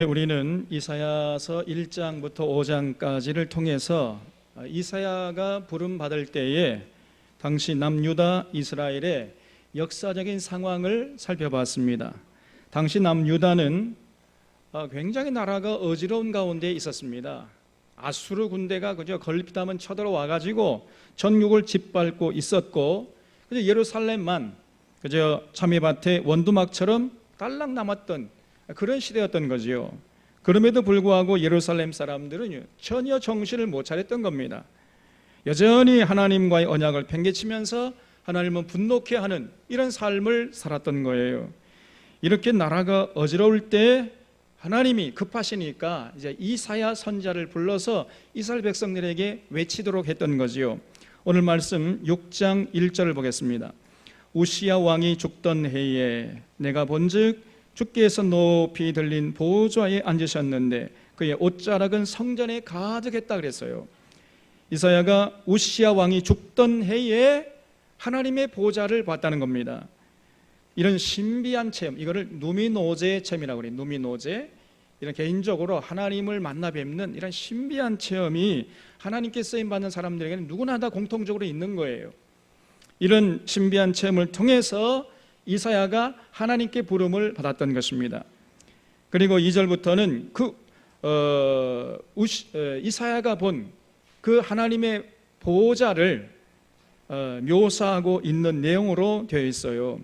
우리는 이사야서 1장부터 5장까지를 통해서 이사야가 부름받을 때에 당시 남유다 이스라엘의 역사적인 상황을 살펴봤습니다. 당시 남유다는 굉장히 나라가 어지러운 가운데 있었습니다. 아수르 군대가 그저 걸핏하면 쳐들어와 가지고 전국을 짓밟고 있었고, 그저 예루살렘만 그저 참외밭의 원두막처럼 딸랑 남았던 그런 시대였던 거지요. 그럼에도 불구하고 예루살렘 사람들은 전혀 정신을 못 차렸던 겁니다. 여전히 하나님과의 언약을 팽개치면서 하나님은 분노케 하는 이런 삶을 살았던 거예요. 이렇게 나라가 어지러울 때 하나님이 급하시니까 이제 이사야 선지자를 불러서 이스라엘 백성들에게 외치도록 했던 거지요. 오늘 말씀 6장 1절을 보겠습니다. 우시야 왕이 죽던 해에 내가 본즉 주께서 높이 들린 보좌에 앉으셨는데 그의 옷자락은 성전에 가득했다 그랬어요. 이사야가 우시야 왕이 죽던 해에 하나님의 보좌를 봤다는 겁니다. 이런 신비한 체험, 이거를 누미노제 체험이라고 그래요. 누미노제. 이런 개인적으로 하나님을 만나 뵙는 이런 신비한 체험이 하나님께 쓰임받는 사람들에게는 누구나 다 공통적으로 있는 거예요. 이런 신비한 체험을 통해서 이사야가 하나님께 부름을 받았던 것입니다. 그리고 2절부터는 이사야가 본 그 하나님의 보좌를 묘사하고 있는 내용으로 되어 있어요.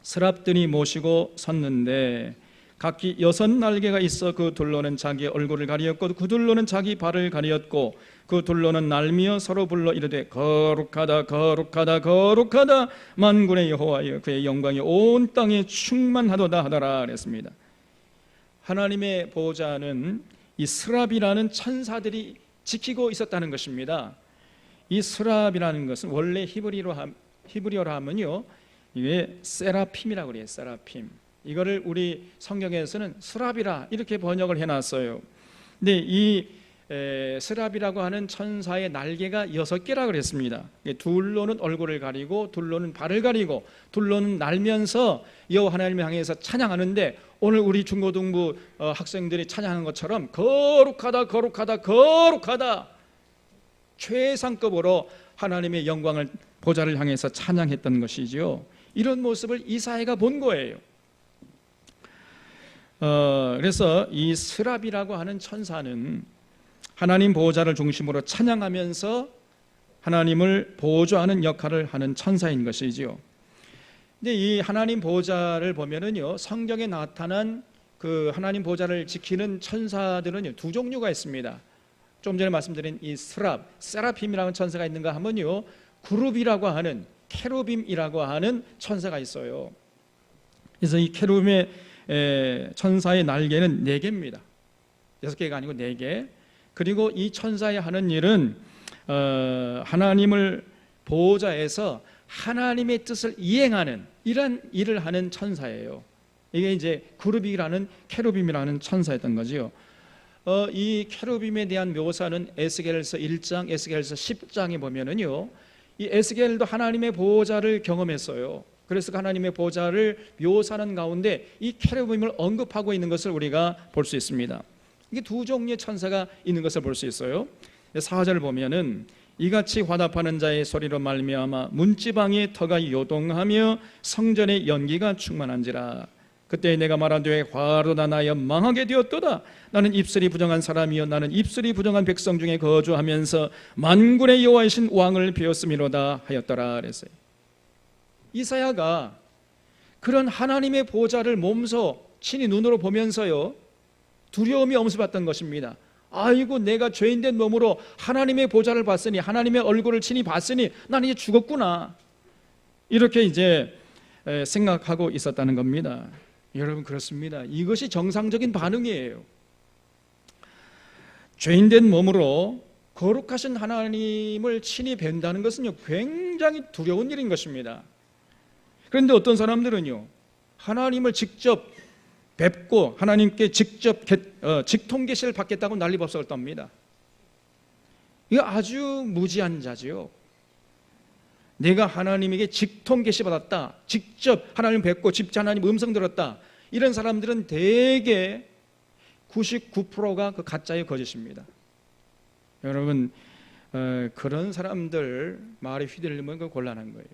스랍들이 모시고 섰는데 각기 6날개가 있어 그 둘로는 자기 얼굴을 가리었고 그 둘로는 자기 발을 가리었고 그 둘로는 날미어 서로 불러 이르되 거룩하다 거룩하다 거룩하다 만군의 여호와여 그의 영광이 온 땅에 충만하도다 하더라 그랬습니다. 하나님의 보좌는 이 스랍이라는 천사들이 지키고 있었다는 것입니다. 이 스랍이라는 것은 원래 히브리어로 하면요 이게 세라핌이라고 그래요. 세라핌. 이거를 우리 성경에서는 스랍이라 이렇게 번역을 해놨어요. 근데 이 스랍이라고 하는 천사의 날개가 6개라 그랬습니다. 둘로는 얼굴을 가리고 둘로는 발을 가리고 둘로는 날면서 여호와 하나님을 향해서 찬양하는데, 오늘 우리 중고등부 학생들이 찬양하는 것처럼 거룩하다 거룩하다 거룩하다 최상급으로 하나님의 영광을 보좌를 향해서 찬양했던 것이죠. 이런 모습을 이사야가 본 거예요. 그래서 이 스랍이라고 하는 천사는 하나님 보호자를 중심으로 찬양하면서 하나님을 보호하는 역할을 하는 천사인 것이지요. 근데 이 하나님 보호자를 보면은요, 성경에 나타난 그 하나님 보호자를 지키는 천사들은 두 종류가 있습니다. 좀 전에 말씀드린 이 스랍, 세라핌이라는 천사가 있는가 하면요, 그룹이라고 하는 케루빔이라고 하는 천사가 있어요. 그래서 이 케루빔의 천사의 날개는 4개입니다. 6개가 아니고 4개. 그리고 이 천사의 하는 일은 하나님을 보호자에서 하나님의 뜻을 이행하는 이런 일을 하는 천사예요. 이게 이제 그룹이라는 케루빔이라는 천사였던 거지요. 이 케루빔에 대한 묘사는 에스겔서 1장, 에스겔서 10장에 보면은요, 이 에스겔도 하나님의 보호자를 경험했어요. 그래서 하나님의 보호자를 묘사하는 가운데 이 케루빔을 언급하고 있는 것을 우리가 볼 수 있습니다. 이게 두 종류의 천사가 있는 것을 볼 수 있어요. 4절을 보면은 이같이 화답하는 자의 소리로 말미암아 문지방의 터가 요동하며 성전의 연기가 충만한지라. 그때 내가 말하되 화로다 나여 망하게 되었도다. 나는 입술이 부정한 사람이여 나는 입술이 부정한 백성 중에 거주하면서 만군의 여호와이신 왕을 배웠음이로다 하였더라 그랬어요. 이사야가 그런 하나님의 보좌를 몸소 친히 눈으로 보면서요, 두려움이 엄습했던 것입니다. 아이고, 내가 죄인된 몸으로 하나님의 보좌를 봤으니, 하나님의 얼굴을 친히 봤으니 나는 이제 죽었구나, 이렇게 이제 생각하고 있었다는 겁니다. 여러분, 그렇습니다. 이것이 정상적인 반응이에요. 죄인된 몸으로 거룩하신 하나님을 친히 뵌다는 것은요, 굉장히 두려운 일인 것입니다. 그런데 어떤 사람들은요, 하나님을 직접 뵙고 하나님께 직접 직통 계시를 받겠다고 난리법석을 떱니다. 이거 아주 무지한 자지요. 내가 하나님에게 직통 계시 받았다, 직접 하나님 뵙고 직접 하나님 음성 들었다, 이런 사람들은 대개 99%가 그 가짜의 거짓입니다. 여러분, 그런 사람들 말에 휘둘리면 그 곤란한 거예요.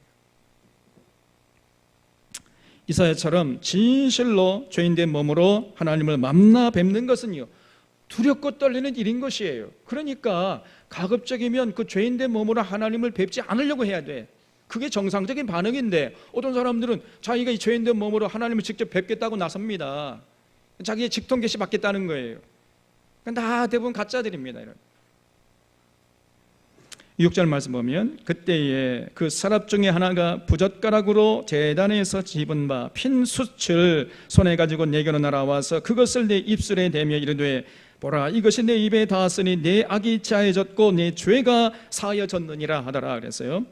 이사야처럼 진실로 죄인된 몸으로 하나님을 만나 뵙는 것은요, 두렵고 떨리는 일인 것이에요. 그러니까 가급적이면 그 죄인된 몸으로 하나님을 뵙지 않으려고 해야 돼. 그게 정상적인 반응인데, 어떤 사람들은 자기가 이 죄인된 몸으로 하나님을 직접 뵙겠다고 나섭니다. 자기의 직통계시 받겠다는 거예요. 다 대부분 가짜들입니다. 이런 6절 말씀 보면, 그때에 그 사람 중에 하나가 부젓가락으로 제단에서 집은 바 핀 숯을 손에 가지고 내게로 날아와서 그것을 내 입술에 대며 이르되, 보라, 이것이 내 입에 닿았으니 내 악이 자해졌고 내 죄가 사하여졌느니라 하더라. 그랬어요.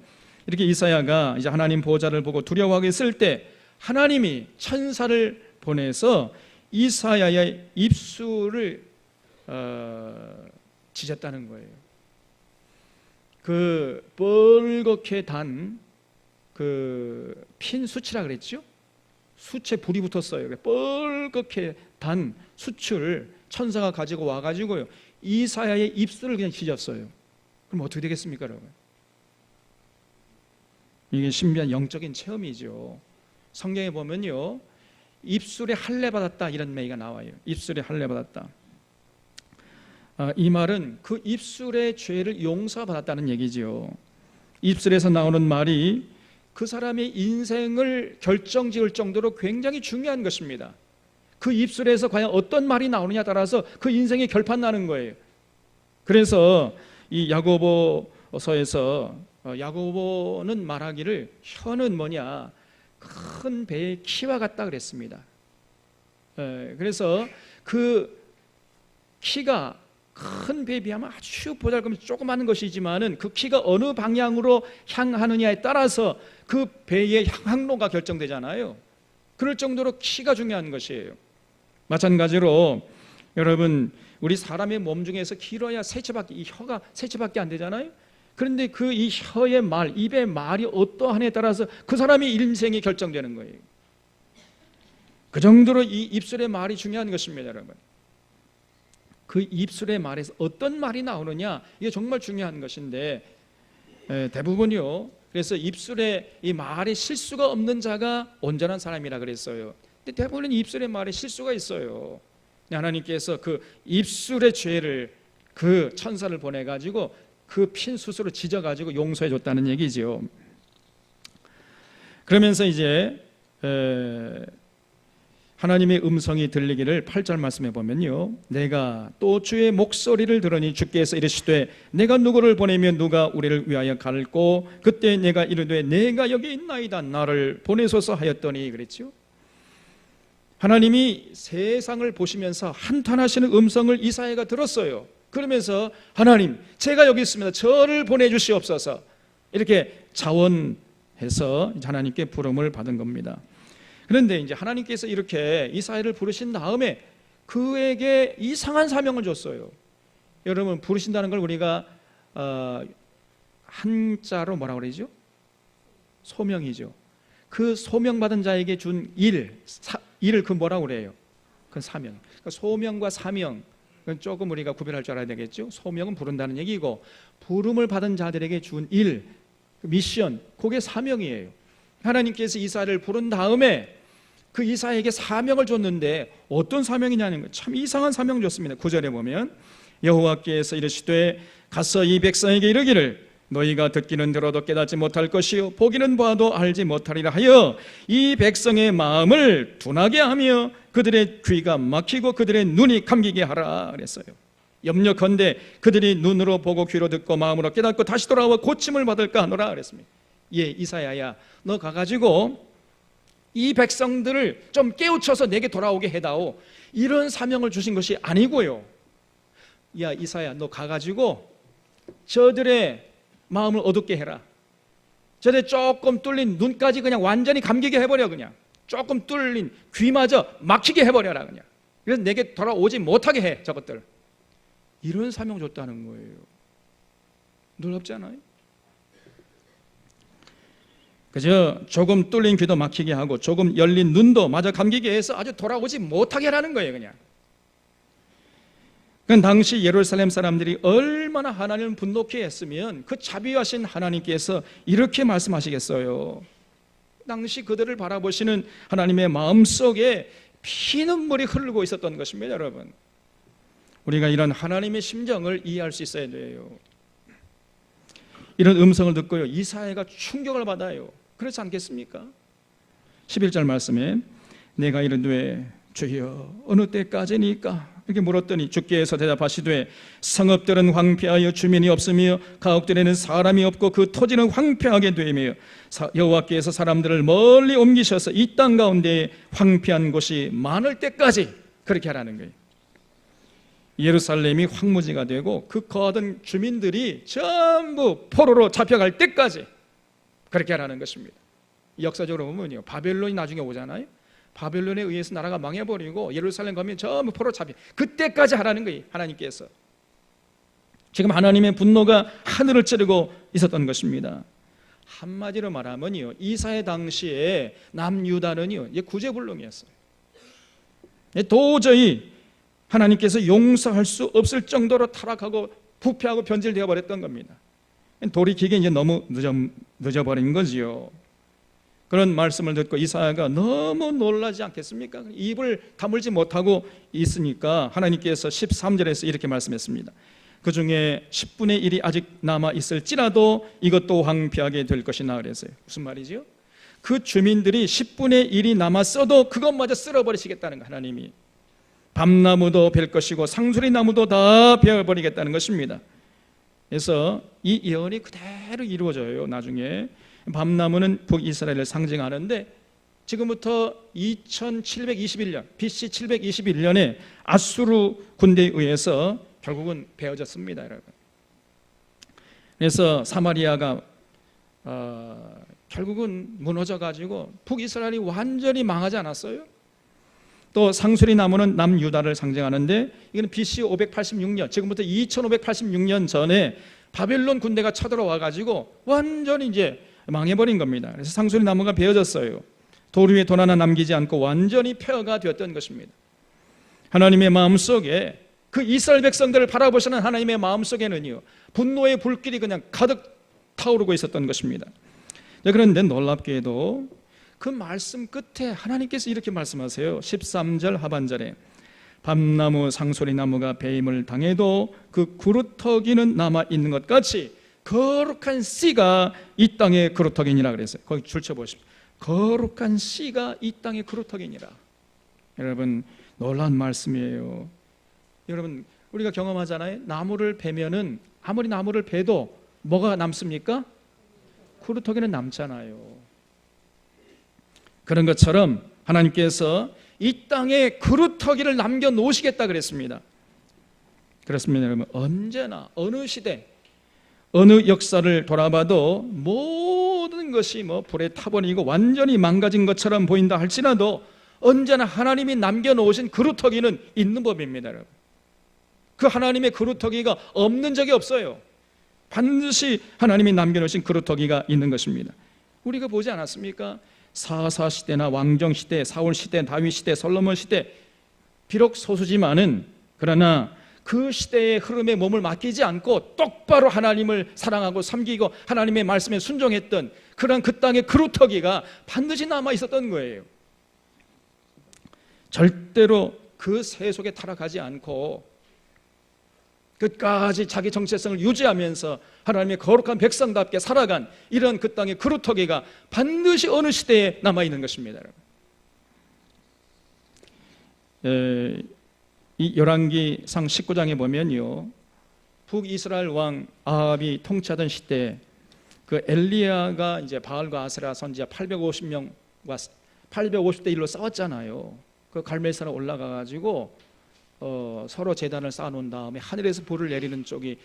이렇게 이사야가 이제 하나님 보좌를 보고 두려워하게 있을 때 하나님이 천사를 보내서 이사야의 입술을 지졌다는 거예요. 그 뻘겋게 단 그 핀 숯이라 그랬죠? 숯에 불이 붙었어요. 뻘겋게 단 숯을 천사가 가지고 와가지고요, 이사야의 입술을 그냥 찢었어요. 그럼 어떻게 되겠습니까, 여러분? 이게 신비한 영적인 체험이죠. 성경에 보면요, 입술에 할례 받았다 이런 얘기가 나와요. 입술에 할례 받았다. 이 말은 그 입술의 죄를 용서받았다는 얘기죠. 입술에서 나오는 말이 그 사람의 인생을 결정지을 정도로 굉장히 중요한 것입니다. 그 입술에서 과연 어떤 말이 나오느냐에 따라서 그 인생이 결판나는 거예요. 그래서 이 야고보서에서 야고보는 말하기를 혀는 뭐냐, 큰 배의 키와 같다 그랬습니다. 그래서 그 키가 큰 배에 비하면 아주 보잘것없이 조그마한 것이지만은 그 키가 어느 방향으로 향하느냐에 따라서 그 배의 항로가 결정되잖아요. 그럴 정도로 키가 중요한 것이에요. 마찬가지로 여러분, 우리 사람의 몸 중에서 길어야 세채밖에, 이 혀가 세채밖에 안 되잖아요. 그런데 그 이 혀의 말, 입의 말이 어떠하냐에 따라서 그 사람의 인생이 결정되는 거예요. 그 정도로 이 입술의 말이 중요한 것입니다, 여러분. 그 입술의 말에서 어떤 말이 나오느냐, 이게 정말 중요한 것인데, 대부분이요, 그래서 입술에 이 말에 실수가 없는 자가 온전한 사람이라 그랬어요. 근데 대부분은 입술의 말에 실수가 있어요. 하나님께서 그 입술의 죄를 그 천사를 보내가지고 그 핀 숯으로 지져가지고 용서해 줬다는 얘기죠. 그러면서 이제 하나님의 음성이 들리기를 8절 말씀해 보면요, 내가 또 주의 목소리를 들으니 주께서 이르시되 내가 누구를 보내면 누가 우리를 위하여 갈고, 그때 내가 이르되 내가 여기 있나이다, 나를 보내소서 하였더니 그랬죠. 하나님이 세상을 보시면서 한탄하시는 음성을 이사야가 들었어요. 그러면서 하나님, 제가 여기 있습니다, 저를 보내주시옵소서, 이렇게 자원해서 하나님께 부름을 받은 겁니다. 그런데 이제 하나님께서 이렇게 이사야를 부르신 다음에 그에게 이상한 사명을 줬어요. 여러분, 부르신다는 걸 우리가 한자로 뭐라고 그러죠? 소명이죠. 그 소명받은 자에게 준 일을 그 뭐라고 그래요? 그 사명. 그러니까 소명과 사명, 그건 조금 우리가 구별할 줄 알아야 되겠죠. 소명은 부른다는 얘기고, 부름을 받은 자들에게 준 일, 미션, 그게 사명이에요. 하나님께서 이사야를 부른 다음에 그 이사야에게 사명을 줬는데 어떤 사명이냐는 거, 참 이상한 사명 줬습니다. 9절에 보면 여호와께서 이르시되 가서 이 백성에게 이르기를 너희가 듣기는 들어도 깨닫지 못할 것이요 보기는 봐도 알지 못하리라 하여 이 백성의 마음을 둔하게 하며 그들의 귀가 막히고 그들의 눈이 감기게 하라 그랬어요. 염려컨대 그들이 눈으로 보고 귀로 듣고 마음으로 깨닫고 다시 돌아와 고침을 받을까 하노라 그랬습니다. 예, 이사야야, 너 가가지고 이 백성들을 좀 깨우쳐서 내게 돌아오게 해다오, 이런 사명을 주신 것이 아니고요. 야, 이사야, 너 가가지고 저들의 마음을 어둡게 해라. 저들 조금 뚫린 눈까지 그냥 완전히 감기게 해버려. 그냥 조금 뚫린 귀마저 막히게 해버려라. 그냥 그래서 내게 돌아오지 못하게 해. 저것들, 이런 사명 줬다는 거예요. 놀랍지 않아요? 그저 조금 뚫린 귀도 막히게 하고 조금 열린 눈도 마저 감기게 해서 아주 돌아오지 못하게 하라는 거예요. 그냥 그 당시 예루살렘 사람들이 얼마나 하나님을 분노케 했으면 그 자비하신 하나님께서 이렇게 말씀하시겠어요. 당시 그들을 바라보시는 하나님의 마음속에 피눈물이 흐르고 있었던 것입니다. 여러분, 우리가 이런 하나님의 심정을 이해할 수 있어야 돼요. 이런 음성을 듣고요, 이사야가 충격을 받아요. 그렇지 않겠습니까? 11절 말씀에 내가 이르되 주여 어느 때까지니까 이렇게 물었더니 주께서 대답하시되 성읍들은 황폐하여 주민이 없으며 가옥들에는 사람이 없고 그 토지는 황폐하게 되며 여호와께서 사람들을 멀리 옮기셔서 이 땅 가운데 황폐한 곳이 많을 때까지 그렇게 하라는 거예요. 예루살렘이 황무지가 되고 그 거하던 주민들이 전부 포로로 잡혀갈 때까지 그렇게 하라는 것입니다. 역사적으로 보면요, 바벨론이 나중에 오잖아요. 바벨론에 의해서 나라가 망해버리고 예루살렘 가면 전부 포로 잡혀, 그때까지 하라는 거예요. 하나님께서 지금 하나님의 분노가 하늘을 찌르고 있었던 것입니다. 한마디로 말하면요, 이사야 당시에 남유다는요 구제불능이었어요. 도저히 하나님께서 용서할 수 없을 정도로 타락하고 부패하고 변질되어 버렸던 겁니다. 돌이키기 이제 너무 늦어버린 거지요. 그런 말씀을 듣고 이사야가 너무 놀라지 않겠습니까? 입을 다물지 못하고 있으니까 하나님께서 13절에서 이렇게 말씀했습니다. 그 중에 10분의 1이 아직 남아 있을지라도 이것도 황폐하게 될 것이나 그랬어요. 무슨 말이죠? 그 주민들이 10분의 1이 남았어도 그것마저 쓸어버리시겠다는 거, 하나님이. 밤나무도 벨 것이고 상수리나무도 다 베어버리겠다는 것입니다. 그래서 이 예언이 그대로 이루어져요. 나중에 밤나무는 북이스라엘을 상징하는데 지금부터 2721년 BC 721년에 아수르 군대에 의해서 결국은 베어졌습니다, 여러분. 그래서 사마리아가 결국은 무너져가지고 북이스라엘이 완전히 망하지 않았어요? 또 상수리 나무는 남유다를 상징하는데 이거는 BC 586년, 지금부터 2586년 전에 바벨론 군대가 쳐들어와가지고 완전히 이제 망해버린 겁니다. 그래서 상수리 나무가 베어졌어요. 돌 위에 돌 하나 남기지 않고 완전히 폐허가 되었던 것입니다. 하나님의 마음속에 그 이스라엘 백성들을 바라보시는 하나님의 마음속에는요 분노의 불길이 그냥 가득 타오르고 있었던 것입니다. 그런데 놀랍게도 그 말씀 끝에 하나님께서 이렇게 말씀하세요. 13절 하반절에 밤나무 상소리나무가 배임을 당해도 그 그루터기는 남아있는 것 같이 거룩한 씨가 이 땅의 그루터기니라 그랬어요. 거기 줄쳐 보십시오. 거룩한 씨가 이 땅의 그루터기니라. 여러분, 놀라운 말씀이에요. 여러분, 우리가 경험하잖아요. 나무를 베면은 아무리 나무를 베도 뭐가 남습니까? 그루터기는 남잖아요. 그런 것처럼 하나님께서 이 땅에 그루터기를 남겨놓으시겠다 그랬습니다. 그렇습니다, 여러분. 언제나 어느 시대 어느 역사를 돌아봐도 모든 것이 불에 타버리고 완전히 망가진 것처럼 보인다 할지라도 언제나 하나님이 남겨놓으신 그루터기는 있는 법입니다, 여러분. 그 하나님의 그루터기가 없는 적이 없어요. 반드시 하나님이 남겨놓으신 그루터기가 있는 것입니다. 우리가 보지 않았습니까? 사사시대나 왕정시대, 사울시대, 다윗시대, 솔로몬시대, 비록 소수지만은 그러나 그 시대의 흐름에 몸을 맡기지 않고 똑바로 하나님을 사랑하고 섬기고 하나님의 말씀에 순종했던 그런 그 땅의 그루터기가 반드시 남아 있었던 거예요. 절대로 그 새 속에 타락하지 않고 끝까지 자기 정체성을 유지하면서 하나님의 거룩한 백성답게 살아간 이런 그 땅의 그루터기가 반드시 어느 시대에 남아있는 것입니다. 이 열왕기상 19장에 보면요, 북이스라엘 왕 아합이 통치하던 시대 그 엘리야가 이제 바알과 아세라 선지자 850명과 850대 1로 싸웠잖아요. 그 갈멜산에 올라가 가지고 서로 제단을 쌓아놓은 다음에 하늘에서 불을 내리는 쪽이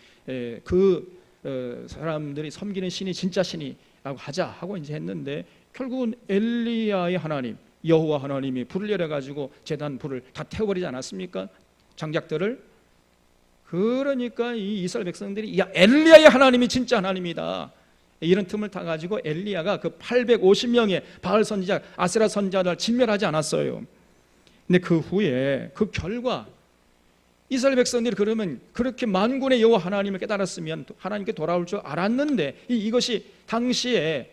사람들이 섬기는 신이 진짜 신이라고 하자 하고 이제 했는데 결국은 엘리야의 하나님 여호와 하나님이 불을 내려가지고 제단 불을 다 태워버리지 않았습니까? 장작들을. 그러니까 이 이스라엘 백성들이 야, 엘리야의 하나님이 진짜 하나님이다, 이런 틈을 타가지고 엘리야가 그 850명의 바알 선지자 아세라 선지자를 진멸하지 않았어요. 근데 그 후에 그 결과 이스라엘 백성들이 그러면 그렇게 만군의 여호와 하나님을 깨달았으면 하나님께 돌아올 줄 알았는데 이것이 당시에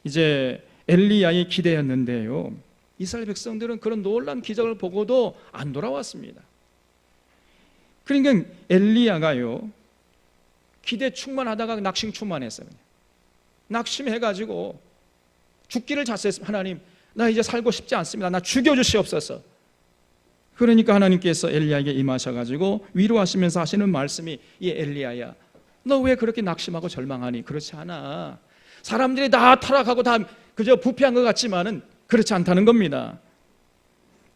이제 엘리야의 기대였는데요. 이스라엘 백성들은 그런 놀라운 기적을 보고도 안 돌아왔습니다. 그러니까 엘리야가요, 기대 충만하다가 낙심 충만했어요. 낙심해가지고 죽기를 자세했습니다. 하나님, 나 이제 살고 싶지 않습니다. 나 죽여주시옵소서. 그러니까 하나님께서 엘리야에게 임하셔가지고 위로하시면서 하시는 말씀이, 이 엘리야야, 너 왜 그렇게 낙심하고 절망하니? 그렇지 않아. 사람들이 다 타락하고 다 그저 부패한 것 같지만은 그렇지 않다는 겁니다.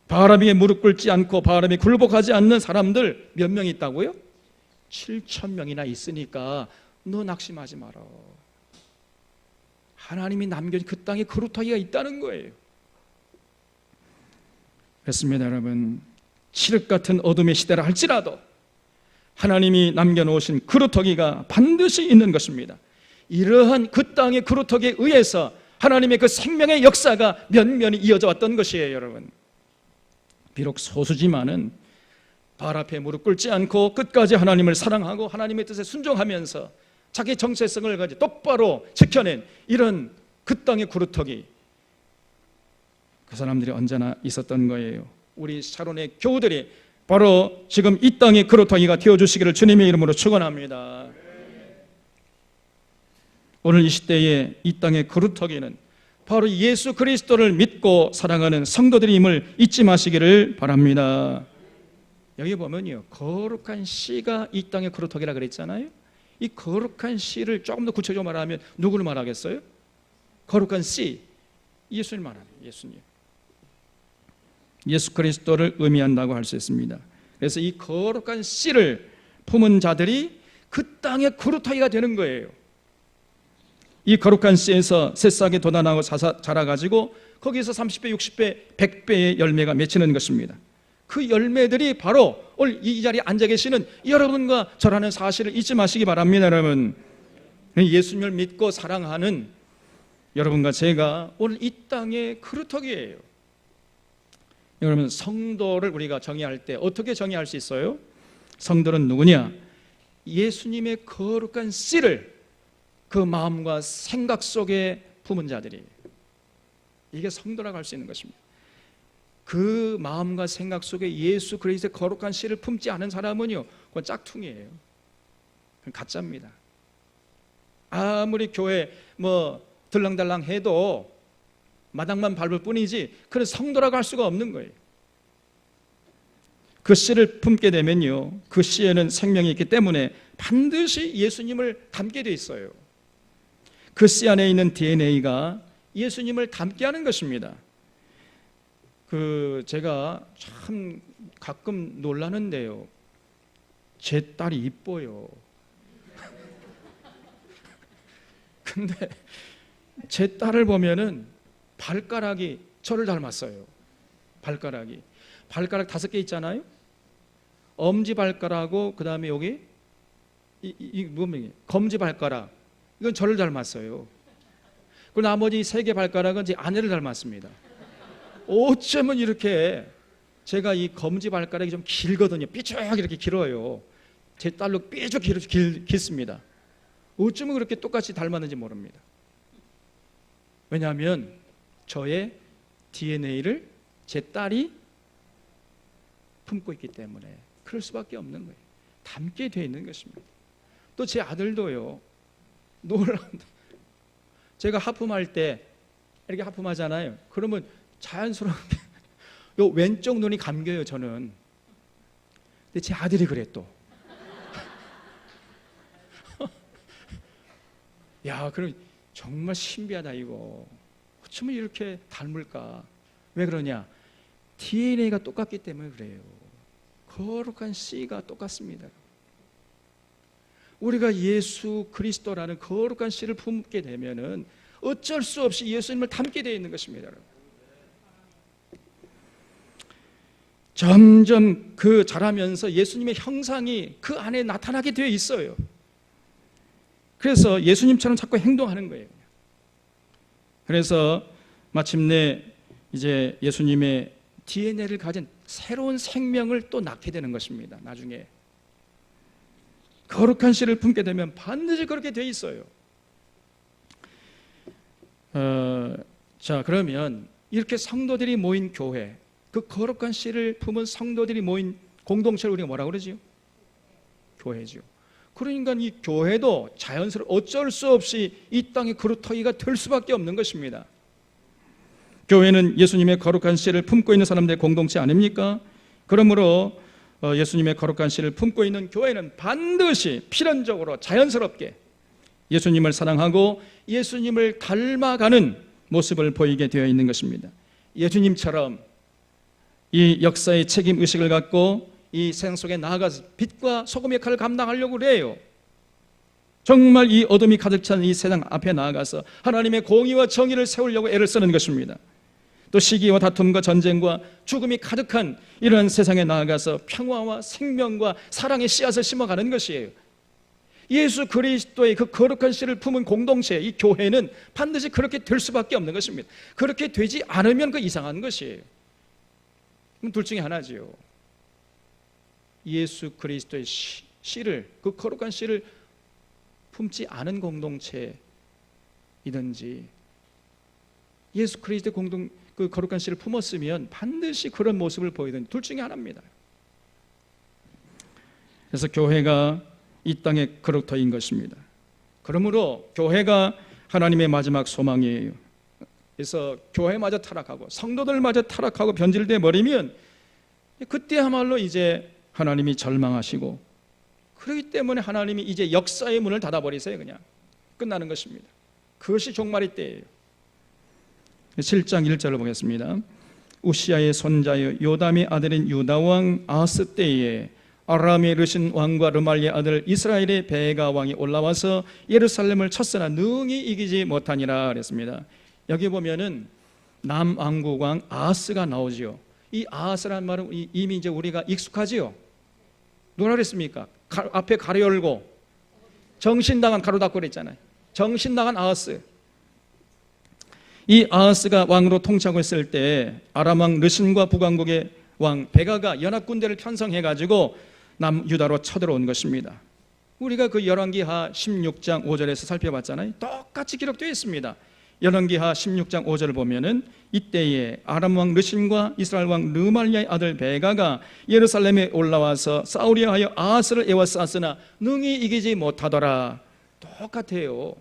바알 위에 무릎 꿇지 않고 바알에 굴복하지 않는 사람들 몇 명 있다고요? 7,000명이나 있으니까 너 낙심하지 마라. 하나님이 남겨진 그 땅에 그루터기가 있다는 거예요. 그렇습니다, 여러분. 칠흑 같은 어둠의 시대라 할지라도 하나님이 남겨놓으신 그루터기가 반드시 있는 것입니다. 이러한 그 땅의 그루터기에 의해서 하나님의 그 생명의 역사가 면면이 이어져 왔던 것이에요, 여러분. 비록 소수지만은 바알 앞에 무릎 꿇지 않고 끝까지 하나님을 사랑하고 하나님의 뜻에 순종하면서 자기 정체성을 가지고 똑바로 지켜낸 이런 그 땅의 그루터기, 그 사람들이 언제나 있었던 거예요. 우리 샤론의 교우들이 바로 지금 이 땅의 그루터기가 되어주시기를 주님의 이름으로 축원합니다. 오늘 이 시대에 이 땅의 그루터기는 바로 예수 그리스도를 믿고 사랑하는 성도들임을 잊지 마시기를 바랍니다. 여기 보면요, 거룩한 씨가 이 땅의 그루터기라 그랬잖아요. 이 거룩한 씨를 조금 더 구체적으로 말하면 누구를 말하겠어요? 거룩한 씨, 예수님 말합니다. 예수님, 예수 그리스도를 의미한다고 할 수 있습니다. 그래서 이 거룩한 씨를 품은 자들이 그 땅의 그루터기가 되는 거예요. 이 거룩한 씨에서 새싹이 돋아나고 자라가지고 거기서 30배, 60배, 100배의 열매가 맺히는 것입니다. 그 열매들이 바로 오늘 이 자리에 앉아 계시는 여러분과 저라는 사실을 잊지 마시기 바랍니다. 여러분, 예수님을 믿고 사랑하는 여러분과 제가 오늘 이 땅의 그루터기예요. 여러분, 성도를 우리가 정의할 때 어떻게 정의할 수 있어요? 성도는 누구냐? 예수님의 거룩한 씨를 그 마음과 생각 속에 품은 자들이, 이게 성도라고 할 수 있는 것입니다. 그 마음과 생각 속에 예수 그리스도의 거룩한 씨를 품지 않은 사람은요, 그건 짝퉁이에요. 그건 가짜입니다. 아무리 교회 들랑달랑 해도 마당만 밟을 뿐이지 그런 성도라고 할 수가 없는 거예요. 그 씨를 품게 되면요, 그 씨에는 생명이 있기 때문에 반드시 예수님을 닮게 돼 있어요. 그 씨 안에 있는 DNA가 예수님을 닮게 하는 것입니다. 제가 참 가끔 놀라는데요, 제 딸이 이뻐요. 근데 제 딸을 보면은 발가락이 저를 닮았어요. 발가락 5개 있잖아요. 엄지 발가락하고 그 다음에 여기 검지 발가락, 이건 저를 닮았어요. 그리고 나머지 3개 발가락은 제 아내를 닮았습니다. 어쩌면 이렇게 제가 이 검지 발가락이 좀 길거든요. 삐쭉 이렇게 길어요. 제 딸로 삐쭉 길습니다. 어쩌면 그렇게 똑같이 닮았는지 모릅니다. 왜냐하면 저의 DNA를 제 딸이 품고 있기 때문에 그럴 수밖에 없는 거예요. 닮게 되어 있는 것입니다. 또 제 아들도요, 놀라운, 제가 하품할 때 이렇게 하품하잖아요. 그러면 자연스럽게 요 왼쪽 눈이 감겨요, 저는. 근데 제 아들이 그래 또. 야, 그럼 정말 신비하다 이거. 어쩌면 이렇게 닮을까? 왜 그러냐? DNA가 똑같기 때문에 그래요. 거룩한 씨가 똑같습니다. 우리가 예수 그리스도라는 거룩한 씨를 품게 되면은 어쩔 수 없이 예수님을 닮게 되어 있는 것입니다. 점점 자라면서 예수님의 형상이 그 안에 나타나게 되어 있어요. 그래서 예수님처럼 자꾸 행동하는 거예요. 그래서 마침내 이제 예수님의 DNA를 가진 새로운 생명을 또 낳게 되는 것입니다. 나중에 거룩한 씨를 품게 되면 반드시 그렇게 돼 있어요. 자, 그러면 이렇게 성도들이 모인 교회, 그 거룩한 씨를 품은 성도들이 모인 공동체를 우리가 뭐라고 그러지요? 교회죠. 그러니까 이 교회도 자연스럽게 어쩔 수 없이 이 땅의 그루터기가 될 수밖에 없는 것입니다. 교회는 예수님의 거룩한 씨를 품고 있는 사람들의 공동체 아닙니까? 그러므로 예수님의 거룩한 씨를 품고 있는 교회는 반드시 필연적으로 자연스럽게 예수님을 사랑하고 예수님을 닮아가는 모습을 보이게 되어 있는 것입니다. 예수님처럼 이 역사의 책임의식을 갖고 이 세상 속에 나아가서 빛과 소금의 역할을 감당하려고 그래요. 정말 이 어둠이 가득 찬 이 세상 앞에 나아가서 하나님의 공의와 정의를 세우려고 애를 쓰는 것입니다. 또 시기와 다툼과 전쟁과 죽음이 가득한 이런 세상에 나아가서 평화와 생명과 사랑의 씨앗을 심어가는 것이에요. 예수 그리스도의 그 거룩한 씨를 품은 공동체, 이 교회는 반드시 그렇게 될 수밖에 없는 것입니다. 그렇게 되지 않으면 그 이상한 것이에요. 그럼 둘 중에 하나지요. 예수 그리스도의 씨를, 그 거룩한 씨를 품지 않은 공동체이든지 예수 그리스도의 그 거룩한 씨를 품었으면 반드시 그런 모습을 보이든지 둘 중에 하나입니다. 그래서 교회가 이 땅의 그루터기인 것입니다. 그러므로 교회가 하나님의 마지막 소망이에요. 그래서 교회마저 타락하고 성도들마저 타락하고 변질돼 버리면 그때야말로 이제 하나님이 절망하시고, 그렇기 때문에 하나님이 이제 역사의 문을 닫아버리세요. 그냥 끝나는 것입니다. 그것이 종말의 때예요. 7장 1절을 보겠습니다. 우시아의 손자여 요담의 아들인 유다왕 아하스 때에 아람의 르신 왕과 르말리의 아들 이스라엘의 베가 왕이 올라와서 예루살렘을 쳤으나 능히 이기지 못하니라 그랬습니다. 여기 보면은 남왕국 왕 아하스가 나오지요. 이 아하스라는 말은 이미 이제 우리가 익숙하지요. 누가 그랬습니까? 앞에 가로 열고 정신 나간 가로 닫고 그랬잖아요. 정신 나간 아하스. 이 아하스가 왕으로 통치하고 있을 때 아람 왕 르신과 북왕국의 왕 베가가 연합군대를 편성해가지고 남유다로 쳐들어온 것입니다. 우리가 그 열왕기하 16장 5절에서 살펴봤잖아요. 똑같이 기록되어 있습니다. 열왕기하 16장 5절을 보면은 이때에 아람 왕 르신과 이스라엘 왕 르말리아의 아들 베가가 예루살렘에 올라와서 싸우려 하여 아하스를 에워쌌으나 능히 이기지 못하더라. 똑같아요.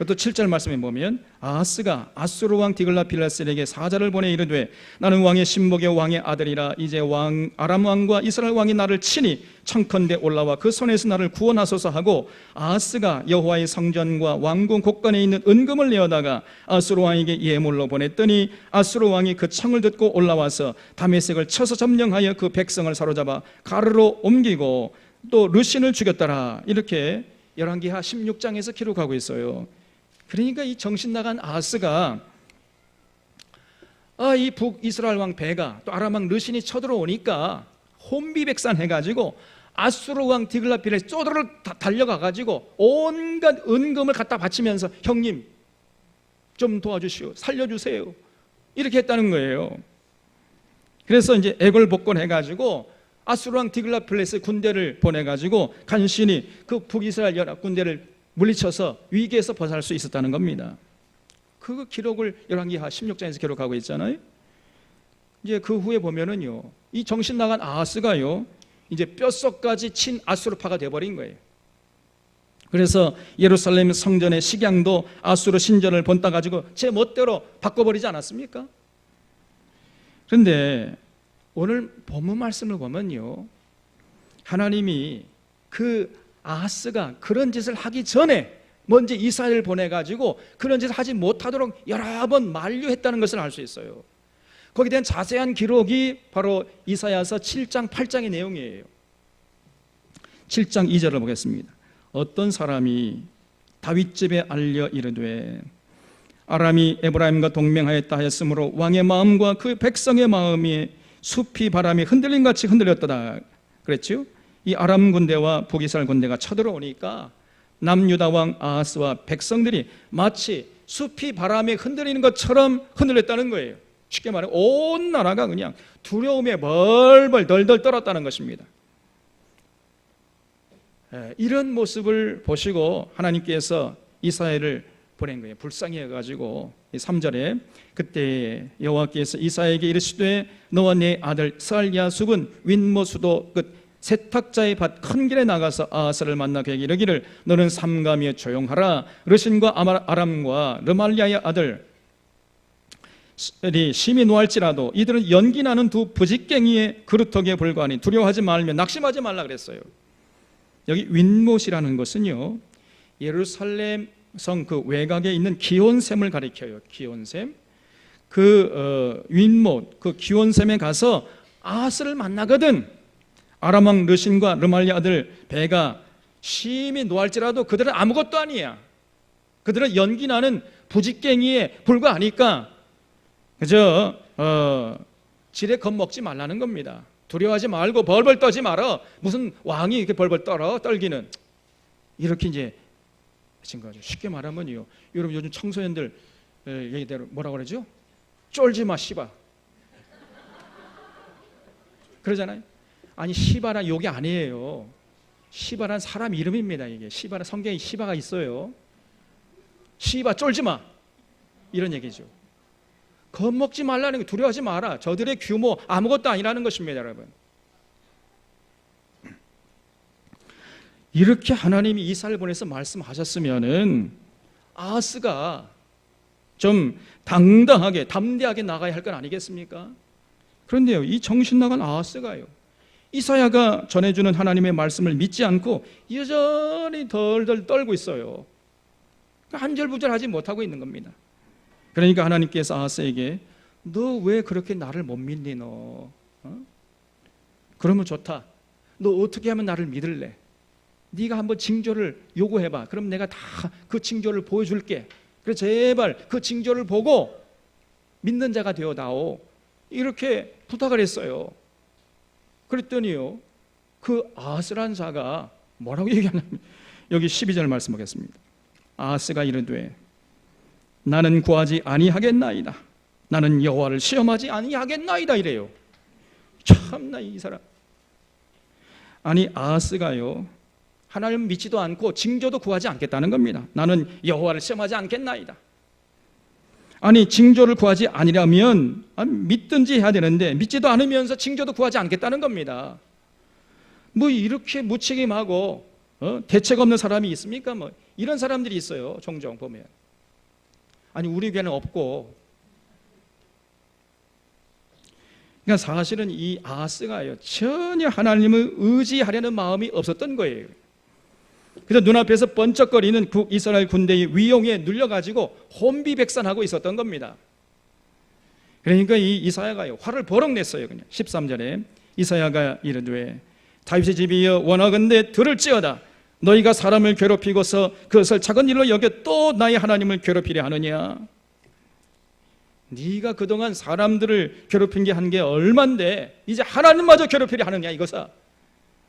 또 7절 말씀에 보면 아하스가 아수르 왕 디글라필레셀에게 사자를 보내 이르되 나는 왕의 신복의 왕의 아들이라 이제 아람 왕과 이스라엘 왕이 나를 치니 청컨대 올라와 그 손에서 나를 구원하소서 하고, 아하스가 여호와의 성전과 왕궁 곳간에 있는 은금을 내어다가 아수르 왕에게 예물로 보냈더니 아수르 왕이 그 청을 듣고 올라와서 다메섹을 쳐서 점령하여 그 백성을 사로잡아 가르로 옮기고 또 르신을 죽였더라. 이렇게 열왕기하 16장에서 기록하고 있어요. 그러니까 이 정신 나간 아하스가 이 북이스라엘 왕 베가 또 아람 왕 르신이 쳐들어오니까 혼비백산 해가지고 아수르 왕 디글라필레스 쪼드를 달려가가지고 온갖 은금을 갖다 바치면서 형님 좀 도와주시오, 살려주세요, 이렇게 했다는 거예요. 그래서 이제 애걸복걸해가지고 아수르 왕 디글라필레스 군대를 보내가지고 간신히 그 북이스라엘 연합 군대를 물리쳐서 위기에서 벗어날 수 있었다는 겁니다. 그 기록을 열왕기하 16장에서 기록하고 있잖아요. 이제 그 후에 보면은요, 이 정신 나간 아하스가요, 이제 뼛속까지 친 아수르파가 되어버린 거예요. 그래서 예루살렘 성전의 식양도 아수르 신전을 본따 가지고 제 멋대로 바꿔버리지 않았습니까? 그런데 오늘 본문 말씀을 보면요, 하나님이 그 아하스가 그런 짓을 하기 전에 먼저 이스라엘을 보내가지고 그런 짓을 하지 못하도록 여러 번 만류했다는 것을 알 수 있어요. 거기에 대한 자세한 기록이 바로 이사야서 7장 8장의 내용이에요. 7장 2절을 보겠습니다. 어떤 사람이 다윗집에 알려 이르되 아람이 에브라임과 동맹하였다 하였으므로 왕의 마음과 그 백성의 마음이 숲이 바람이 흔들림 같이 흔들렸다 그랬죠. 이 아람 군대와 북이스라엘 군대가 쳐들어오니까 남유다 왕 아하스와 백성들이 마치 숲이 바람에 흔들리는 것처럼 흔들렸다는 거예요. 쉽게 말해 온 나라가 그냥 두려움에 벌벌 덜덜 떨었다는 것입니다. 이런 모습을 보시고 하나님께서 이사야를 보낸 거예요. 불쌍해가지고 3절에 그때 여호와께서 이사야에게 이르시되 너와 네 아들 스알랴숲은 윗모수도 끝 세탁자의 밭 큰 길에 나가서 아하스를 만나 그에게 이르기를 너는 삼가며 조용하라. 르신과 아람과 르말리아의 아들 심히 노할지라도 이들은 연기 나는 두 부직갱이의 그루터기에 불과하니 두려워하지 말며 낙심하지 말라 그랬어요. 여기 윗못이라는 것은요 예루살렘 성 그 외곽에 있는 기온샘을 가리켜요. 기온샘 그 윗못 그 기온샘에 가서 아하스를 만나거든. 아람 왕 르신과 르말리 아들 베가 심히 노할지라도 그들은 아무것도 아니야. 그들은 연기 나는 부직갱이에 불과하니까 그저 지레 겁먹지 말라는 겁니다. 두려워하지 말고 벌벌 떠지 말어. 무슨 왕이 이렇게 벌벌 떨기는 이렇게 이제 하신 거죠. 쉽게 말하면요, 여러분 요즘 청소년들 얘기대로 뭐라고 그러죠? 쫄지 마 씨바 그러잖아요. 아니 시바란 욕이 아니에요. 시바란 사람 이름입니다. 이게 시바란 성경에 시바가 있어요. 시바 쫄지 마 이런 얘기죠. 겁먹지 말라는 게 두려워하지 마라. 저들의 규모 아무것도 아니라는 것입니다, 여러분. 이렇게 하나님이 이사를 보내서 말씀하셨으면은 아하스가 좀 당당하게 담대하게 나가야 할 건 아니겠습니까? 그런데요, 이 정신 나간 아하스가요, 이사야가 전해주는 하나님의 말씀을 믿지 않고 여전히 덜덜 떨고 있어요. 안절부절하지 못하고 있는 겁니다. 그러니까 하나님께서 아하스에게 너 왜 그렇게 나를 못 믿니 너? 그러면 좋다. 너 어떻게 하면 나를 믿을래? 네가 한번 징조를 요구해봐. 그럼 내가 다 그 징조를 보여줄게. 그래서 제발 그 징조를 보고 믿는 자가 되어다오. 이렇게 부탁을 했어요. 그랬더니요, 그 아하스란 자가 뭐라고 얘기하냐면 여기 12절 말씀 보겠습니다. 아하스가 이르되 나는 구하지 아니하겠나이다. 나는 여호와를 시험하지 아니하겠나이다 이래요. 참나 이 사람. 아니 아하스가요 하나님 믿지도 않고 징조도 구하지 않겠다는 겁니다. 나는 여호와를 시험하지 않겠나이다. 아니 징조를 구하지 아니라면 믿든지 해야 되는데 믿지도 않으면서 징조도 구하지 않겠다는 겁니다. 뭐 이렇게 무책임하고 대책 없는 사람이 있습니까? 뭐 이런 사람들이 있어요. 종종 보면. 아니 우리 교회는 없고. 그러니까 사실은 이 아하스가요 전혀 하나님을 의지하려는 마음이 없었던 거예요. 그래서 눈앞에서 번쩍거리는 북이스라엘 군대의 위용에 눌려가지고 혼비백산하고 있었던 겁니다. 그러니까 이 이사야가요 화를 버럭 냈어요. 그냥 13절에 이사야가 이르되 다윗의 집이여 원하건대 들을지어다. 너희가 사람을 괴롭히고서 그것을 작은 일로 여겨 또 나의 하나님을 괴롭히려 하느냐. 네가 그동안 사람들을 괴롭힌 게 한 게 얼만데 이제 하나님마저 괴롭히려 하느냐 이거사.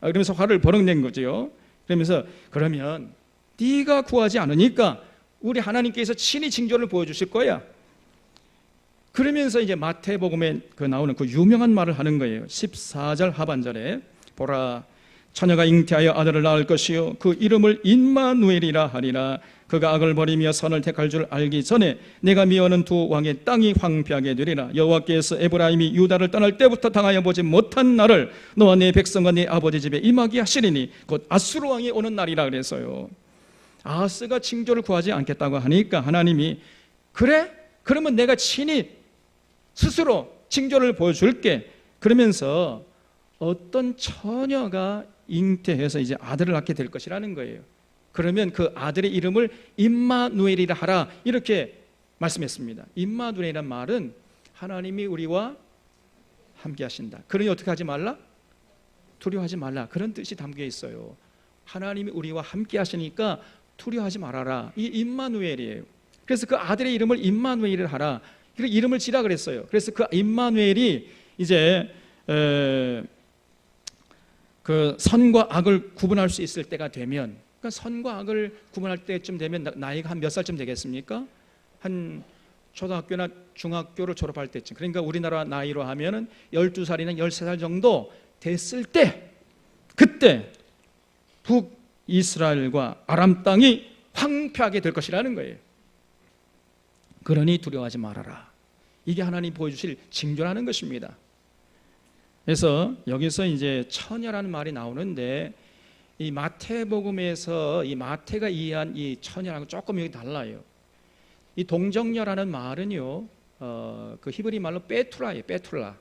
그러면서 화를 버럭 낸 거죠. 그러면서 그러면 네가 구하지 않으니까 우리 하나님께서 친히 징조를 보여주실 거야. 그러면서 이제 마태복음에 나오는 그 유명한 말을 하는 거예요. 14절 하반절에 보라 처녀가 잉태하여 아들을 낳을 것이요 그 이름을 임마누엘이라 하리라. 그가 악을 버리며 선을 택할 줄 알기 전에 내가 미워하는 두 왕의 땅이 황폐하게 되리라. 여호와께서 에브라임이 유다를 떠날 때부터 당하여 보지 못한 날을 너와 네 백성과 네 아버지 집에 임하게 하시리니 곧 아수르 왕이 오는 날이라 그래서요. 아하스가 징조를 구하지 않겠다고 하니까 하나님이 그래? 그러면 내가 친히 스스로 징조를 보여줄게. 그러면서 어떤 처녀가 잉태해서 이제 아들을 낳게 될 것이라는 거예요. 그러면 그 아들의 이름을 임마누엘이라 하라 이렇게 말씀했습니다. 임마누엘이란 말은 하나님이 우리와 함께 하신다. 그러니 어떻게 하지 말라? 두려워하지 말라. 그런 뜻이 담겨 있어요. 하나님이 우리와 함께 하시니까 두려워하지 말아라. 이 임마누엘이에요. 그래서 그 아들의 이름을 임마누엘이라 하라. 그래서 이름을 지라 그랬어요. 그래서 그 임마누엘이 이제 그 선과 악을 구분할 수 있을 때가 되면, 그러니까 선과 악을 구분할 때쯤 되면 나이가 한 몇 살쯤 되겠습니까? 한 초등학교나 중학교를 졸업할 때쯤, 그러니까 우리나라 나이로 하면은 12살이나 13살 정도 됐을 때, 그때 북이스라엘과 아람 땅이 황폐하게 될 것이라는 거예요. 그러니 두려워하지 말아라. 이게 하나님 보여주실 징조라는 것입니다. 그래서 여기서 이제 처녀라는 말이 나오는데, 이 마태복음에서 이 마태가 이해한 이 처녀라는 조금 여기 달라요. 이 동정녀라는 말은요, 그 히브리 말로 베툴라예요. 베툴라.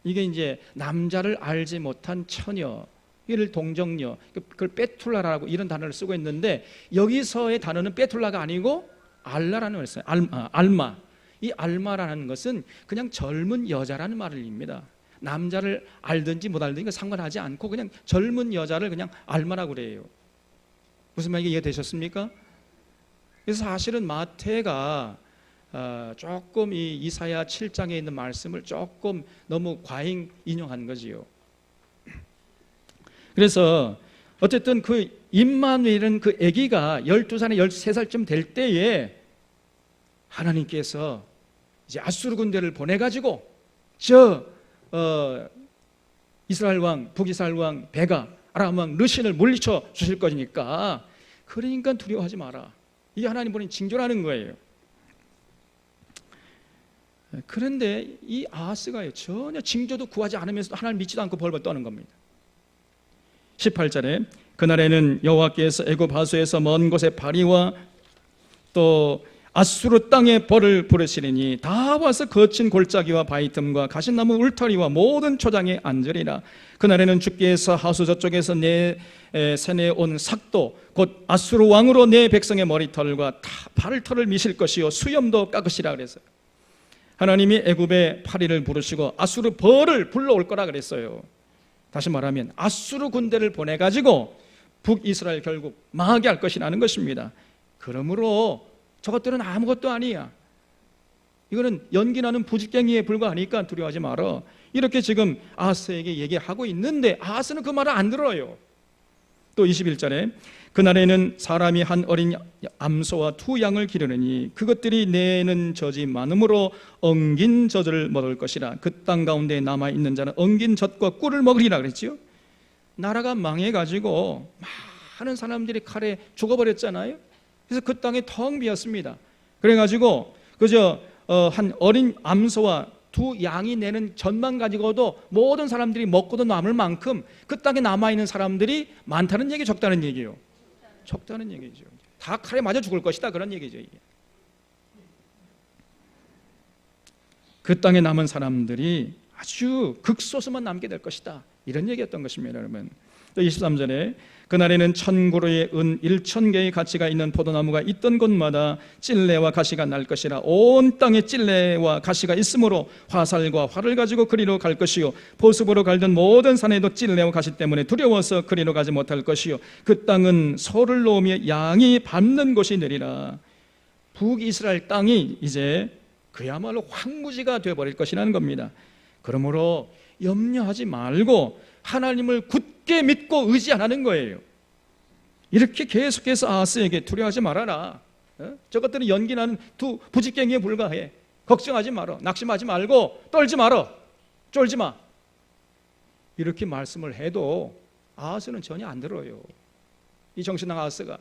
이게 이제 남자를 알지 못한 처녀, 이를 동정녀, 그걸 베툴라라고 이런 단어를 쓰고 있는데, 여기서의 단어는 베툴라가 아니고 알라라는 말을 써요. 알마. 이 알마라는 것은 그냥 젊은 여자라는 말입니다. 남자를 알든지 못 알든지 상관하지 않고 그냥 젊은 여자를 그냥 알마라고 그래요. 무슨 말인지 이해되셨습니까? 그래서 사실은 마태가 조금 이 이사야 7장에 있는 말씀을 조금 너무 과잉 인용한 거지요. 그래서 어쨌든 그 임마누엘은 그 아기가 12살에 13살쯤 될 때에 하나님께서 이제 아수르 군대를 보내가지고 이스라엘 왕, 북이스라엘 왕 베가, 아람 왕 르신을 물리쳐 주실 거니까, 그러니까 두려워하지 마라. 이게 하나님 보낸 징조라는 거예요. 그런데 이 아하스가요, 전혀 징조도 구하지 않으면서도 하나님 믿지도 않고 벌벌 떠는 겁니다. 18절에 그날에는 여호와께서 애굽 하수에서 먼 곳에 파리와 또 아수르 땅에 벌을 부르시리니 다 와서 거친 골짜기와 바위 틈과 가시나무 울타리와 모든 초장에 앉으리라. 그날에는 주께서 하수 저쪽에서 내 세내에 온 삭도 곧 아수르 왕으로 내 백성의 머리털과 발털을 미실 것이요 수염도 깎으시라 그랬어요. 하나님이 애굽의 파리를 부르시고 아수르 벌을 불러올 거라 그랬어요. 다시 말하면 아수르 군대를 보내가지고 북이스라엘 결국 망하게 할 것이라는 것입니다. 그러므로 저것들은 아무것도 아니야. 이거는 연기나는 부직갱이에 불과하니까 두려워하지 말어. 이렇게 지금 아하스에게 얘기하고 있는데 아하스는 그 말을 안 들어요. 또 21절에 그날에는 사람이 한 어린 암소와 두 양을 기르느니 그것들이 내는 젖이 많음으로 엉긴 젖을 먹을 것이라. 그 땅 가운데 남아있는 자는 엉긴 젖과 꿀을 먹으리라 그랬지요. 나라가 망해가지고 많은 사람들이 칼에 죽어버렸잖아요. 그래서 그 땅이 텅 비었습니다. 그래가지고 그저 한 어린 암소와 두 양이 내는 젖만 가지고도 모든 사람들이 먹고도 남을 만큼 그 땅에 남아있는 사람들이 많다는 얘기, 적다는 얘기예요? 적다는 얘기죠. 다 칼에 맞아 죽을 것이다, 그런 얘기죠. 이게. 그 땅에 남은 사람들이 아주 극소수만 남게 될 것이다, 이런 얘기였던 것입니다. 여러분, 또 23절에 그날에는 1000그루의 은 1000개의 가치가 있는 포도나무가 있던 곳마다 찔레와 가시가 날 것이라. 온 땅에 찔레와 가시가 있으므로 화살과 활을 가지고 그리로 갈 것이요 보습으로 갈던 모든 산에도 찔레와 가시 때문에 두려워서 그리로 가지 못할 것이요 그 땅은 소를 놓으며 양이 밟는 곳이 되리라. 북이스라엘 땅이 이제 그야말로 황무지가 되어버릴 것이라는 겁니다. 그러므로 염려하지 말고 하나님을 굳게 믿고 의지하는 거예요. 이렇게 계속해서 아하스에게 두려워하지 말아라. 저것들은 연기나는 두 부직갱이에 불과해. 걱정하지 말어. 낙심하지 말고 떨지 말어. 쫄지 마. 이렇게 말씀을 해도 아하스는 전혀 안 들어요. 이 정신당 아하스가.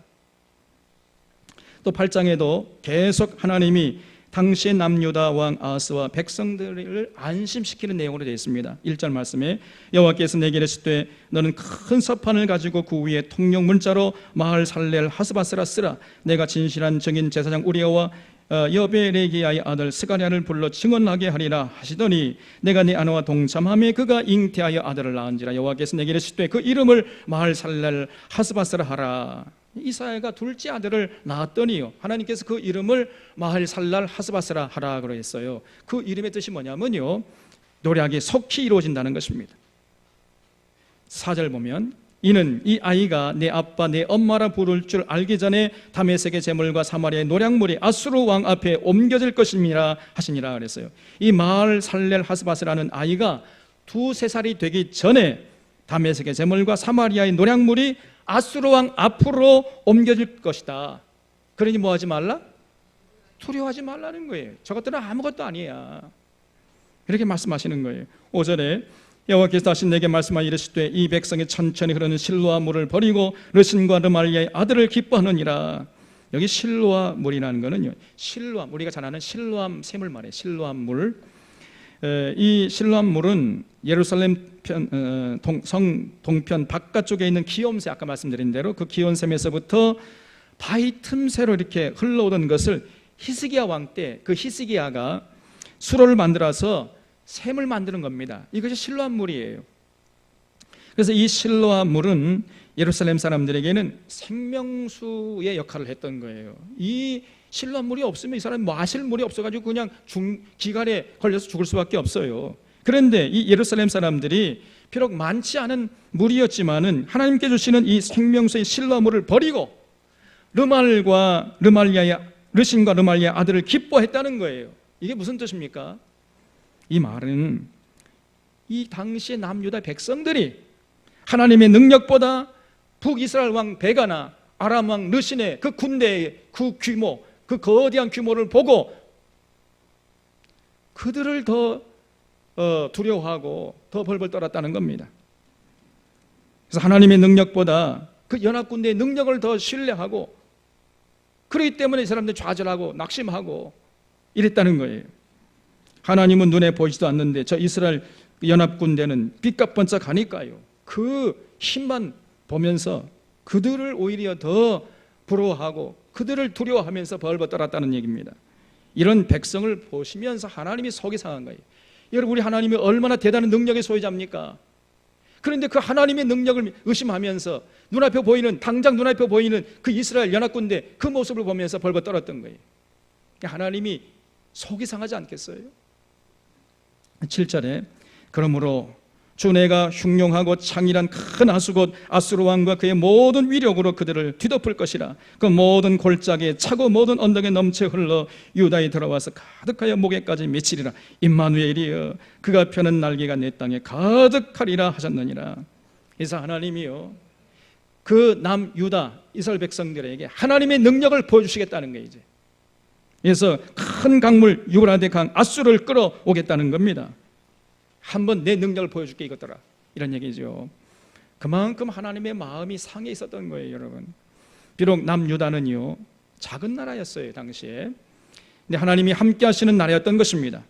또 8장에도 계속 하나님이 당시의 남유다 왕 아하스와 백성들을 안심시키는 내용으로 되어 있습니다. 1절 말씀에 여호와께서 내게 이르시되 너는 큰 서판을 가지고 그 위에 통용 문자로 마을 살렐 하스바스라 쓰라. 내가 진실한 증인 제사장 우리아와 여베레기야의 아들 스가랴를 불러 증언하게 하리라 하시더니 내가 네 아내와 동참하며 그가 잉태하여 아들을 낳은지라. 여호와께서 내게 이르시되 그 이름을 마을 살렐 하스바스라 하라. 이사야가 둘째 아들을 낳았더니요 하나님께서 그 이름을 마할살랄 하스바스라 하라 그랬어요. 그 이름의 뜻이 뭐냐면요 노략이 속히 이루어진다는 것입니다. 4절 보면 이는 이 아이가 내 아빠 내 엄마라 부를 줄 알기 전에 다메섹의 제물과 사마리아의 노략물이 아수르 왕 앞에 옮겨질 것이니라 하시니라 그랬어요. 이 마할살렐 하스바스라는 아이가 2-3살이 되기 전에 다메섹의 제물과 사마리아의 노략물이 아수르 왕 앞으로 옮겨질 것이다. 그러니 뭐 하지 말라? 두려워하지 말라는 거예요. 저것들은 아무것도 아니야. 이렇게 말씀하시는 거예요. 5절에 여호와께서 다시 내게 말씀하여 이르시되 이 백성이 천천히 흐르는 실로아 물을 버리고 르신과 르말리아의 아들을 기뻐하느니라. 여기 실로아 물이라는 거는요, 실로암, 우리가 잘 아는 실로암 샘을 말해요. 실로암 물. 이 실로암 물은 예루살렘 성 동편 바깥쪽에 있는 기욤새, 아까 말씀드린 대로 그 기욤샘에서부터 바위 틈새로 이렇게 흘러오던 것을 히스기야 왕 때 그 히스기야가 수로를 만들어서 샘을 만드는 겁니다. 이것이 실로암 물이에요. 그래서 이 실로암 물은 예루살렘 사람들에게는 생명수의 역할을 했던 거예요. 이 실로암 물이 없으면 이 사람이 마실 물이 없어가지고 그냥 기갈에 걸려서 죽을 수밖에 없어요. 그런데 이 예루살렘 사람들이 비록 많지 않은 물이었지만은 하나님께 주시는 이 생명수의 실로암 물을 버리고 르신과 르말리아의 아들을 기뻐했다는 거예요. 이게 무슨 뜻입니까? 이 말은 이 당시의 남유다 백성들이 하나님의 능력보다 북이스라엘 왕 베가나 아람 왕 르신의 그 군대의 그 규모, 그 거대한 규모를 보고 그들을 더 두려워하고 더 벌벌 떨었다는 겁니다. 그래서 하나님의 능력보다 그 연합군대의 능력을 더 신뢰하고, 그렇기 때문에 이 사람들이 좌절하고 낙심하고 이랬다는 거예요. 하나님은 눈에 보이지도 않는데 저 이스라엘 연합군대는 삐까번쩍하니까요, 그 힘만 보면서 그들을 오히려 더 부러워하고 그들을 두려워하면서 벌벌 떨었다는 얘기입니다. 이런 백성을 보시면서 하나님이 속이 상한 거예요. 여러분, 우리 하나님이 얼마나 대단한 능력의 소유자입니까? 그런데 그 하나님의 능력을 의심하면서 당장 눈앞에 보이는 그 이스라엘 연합군대 그 모습을 보면서 벌벌 떨었던 거예요. 하나님이 속이 상하지 않겠어요? 7절에 그러므로 주 내가 흉룡하고 창이란 큰 아수 곧 아수르 왕과 그의 모든 위력으로 그들을 뒤덮을 것이라. 그 모든 골짜기에 차고 모든 언덕에 넘쳐 흘러 유다에 들어와서 가득하여 목에까지 미치리라. 임마누엘이여 그가 펴는 날개가 내 땅에 가득하리라 하셨느니라. 그래서 하나님이요 그 남유다 이스라엘 백성들에게 하나님의 능력을 보여주시겠다는 거예요. 이제 그래서 큰 강물 유브라데 강 아수르를 끌어오겠다는 겁니다. 한번 내 능력을 보여줄게 이것들아, 이런 얘기죠. 그만큼 하나님의 마음이 상해 있었던 거예요. 여러분, 비록 남유다는요 작은 나라였어요 당시에. 근데 하나님이 함께 하시는 나라였던 것입니다.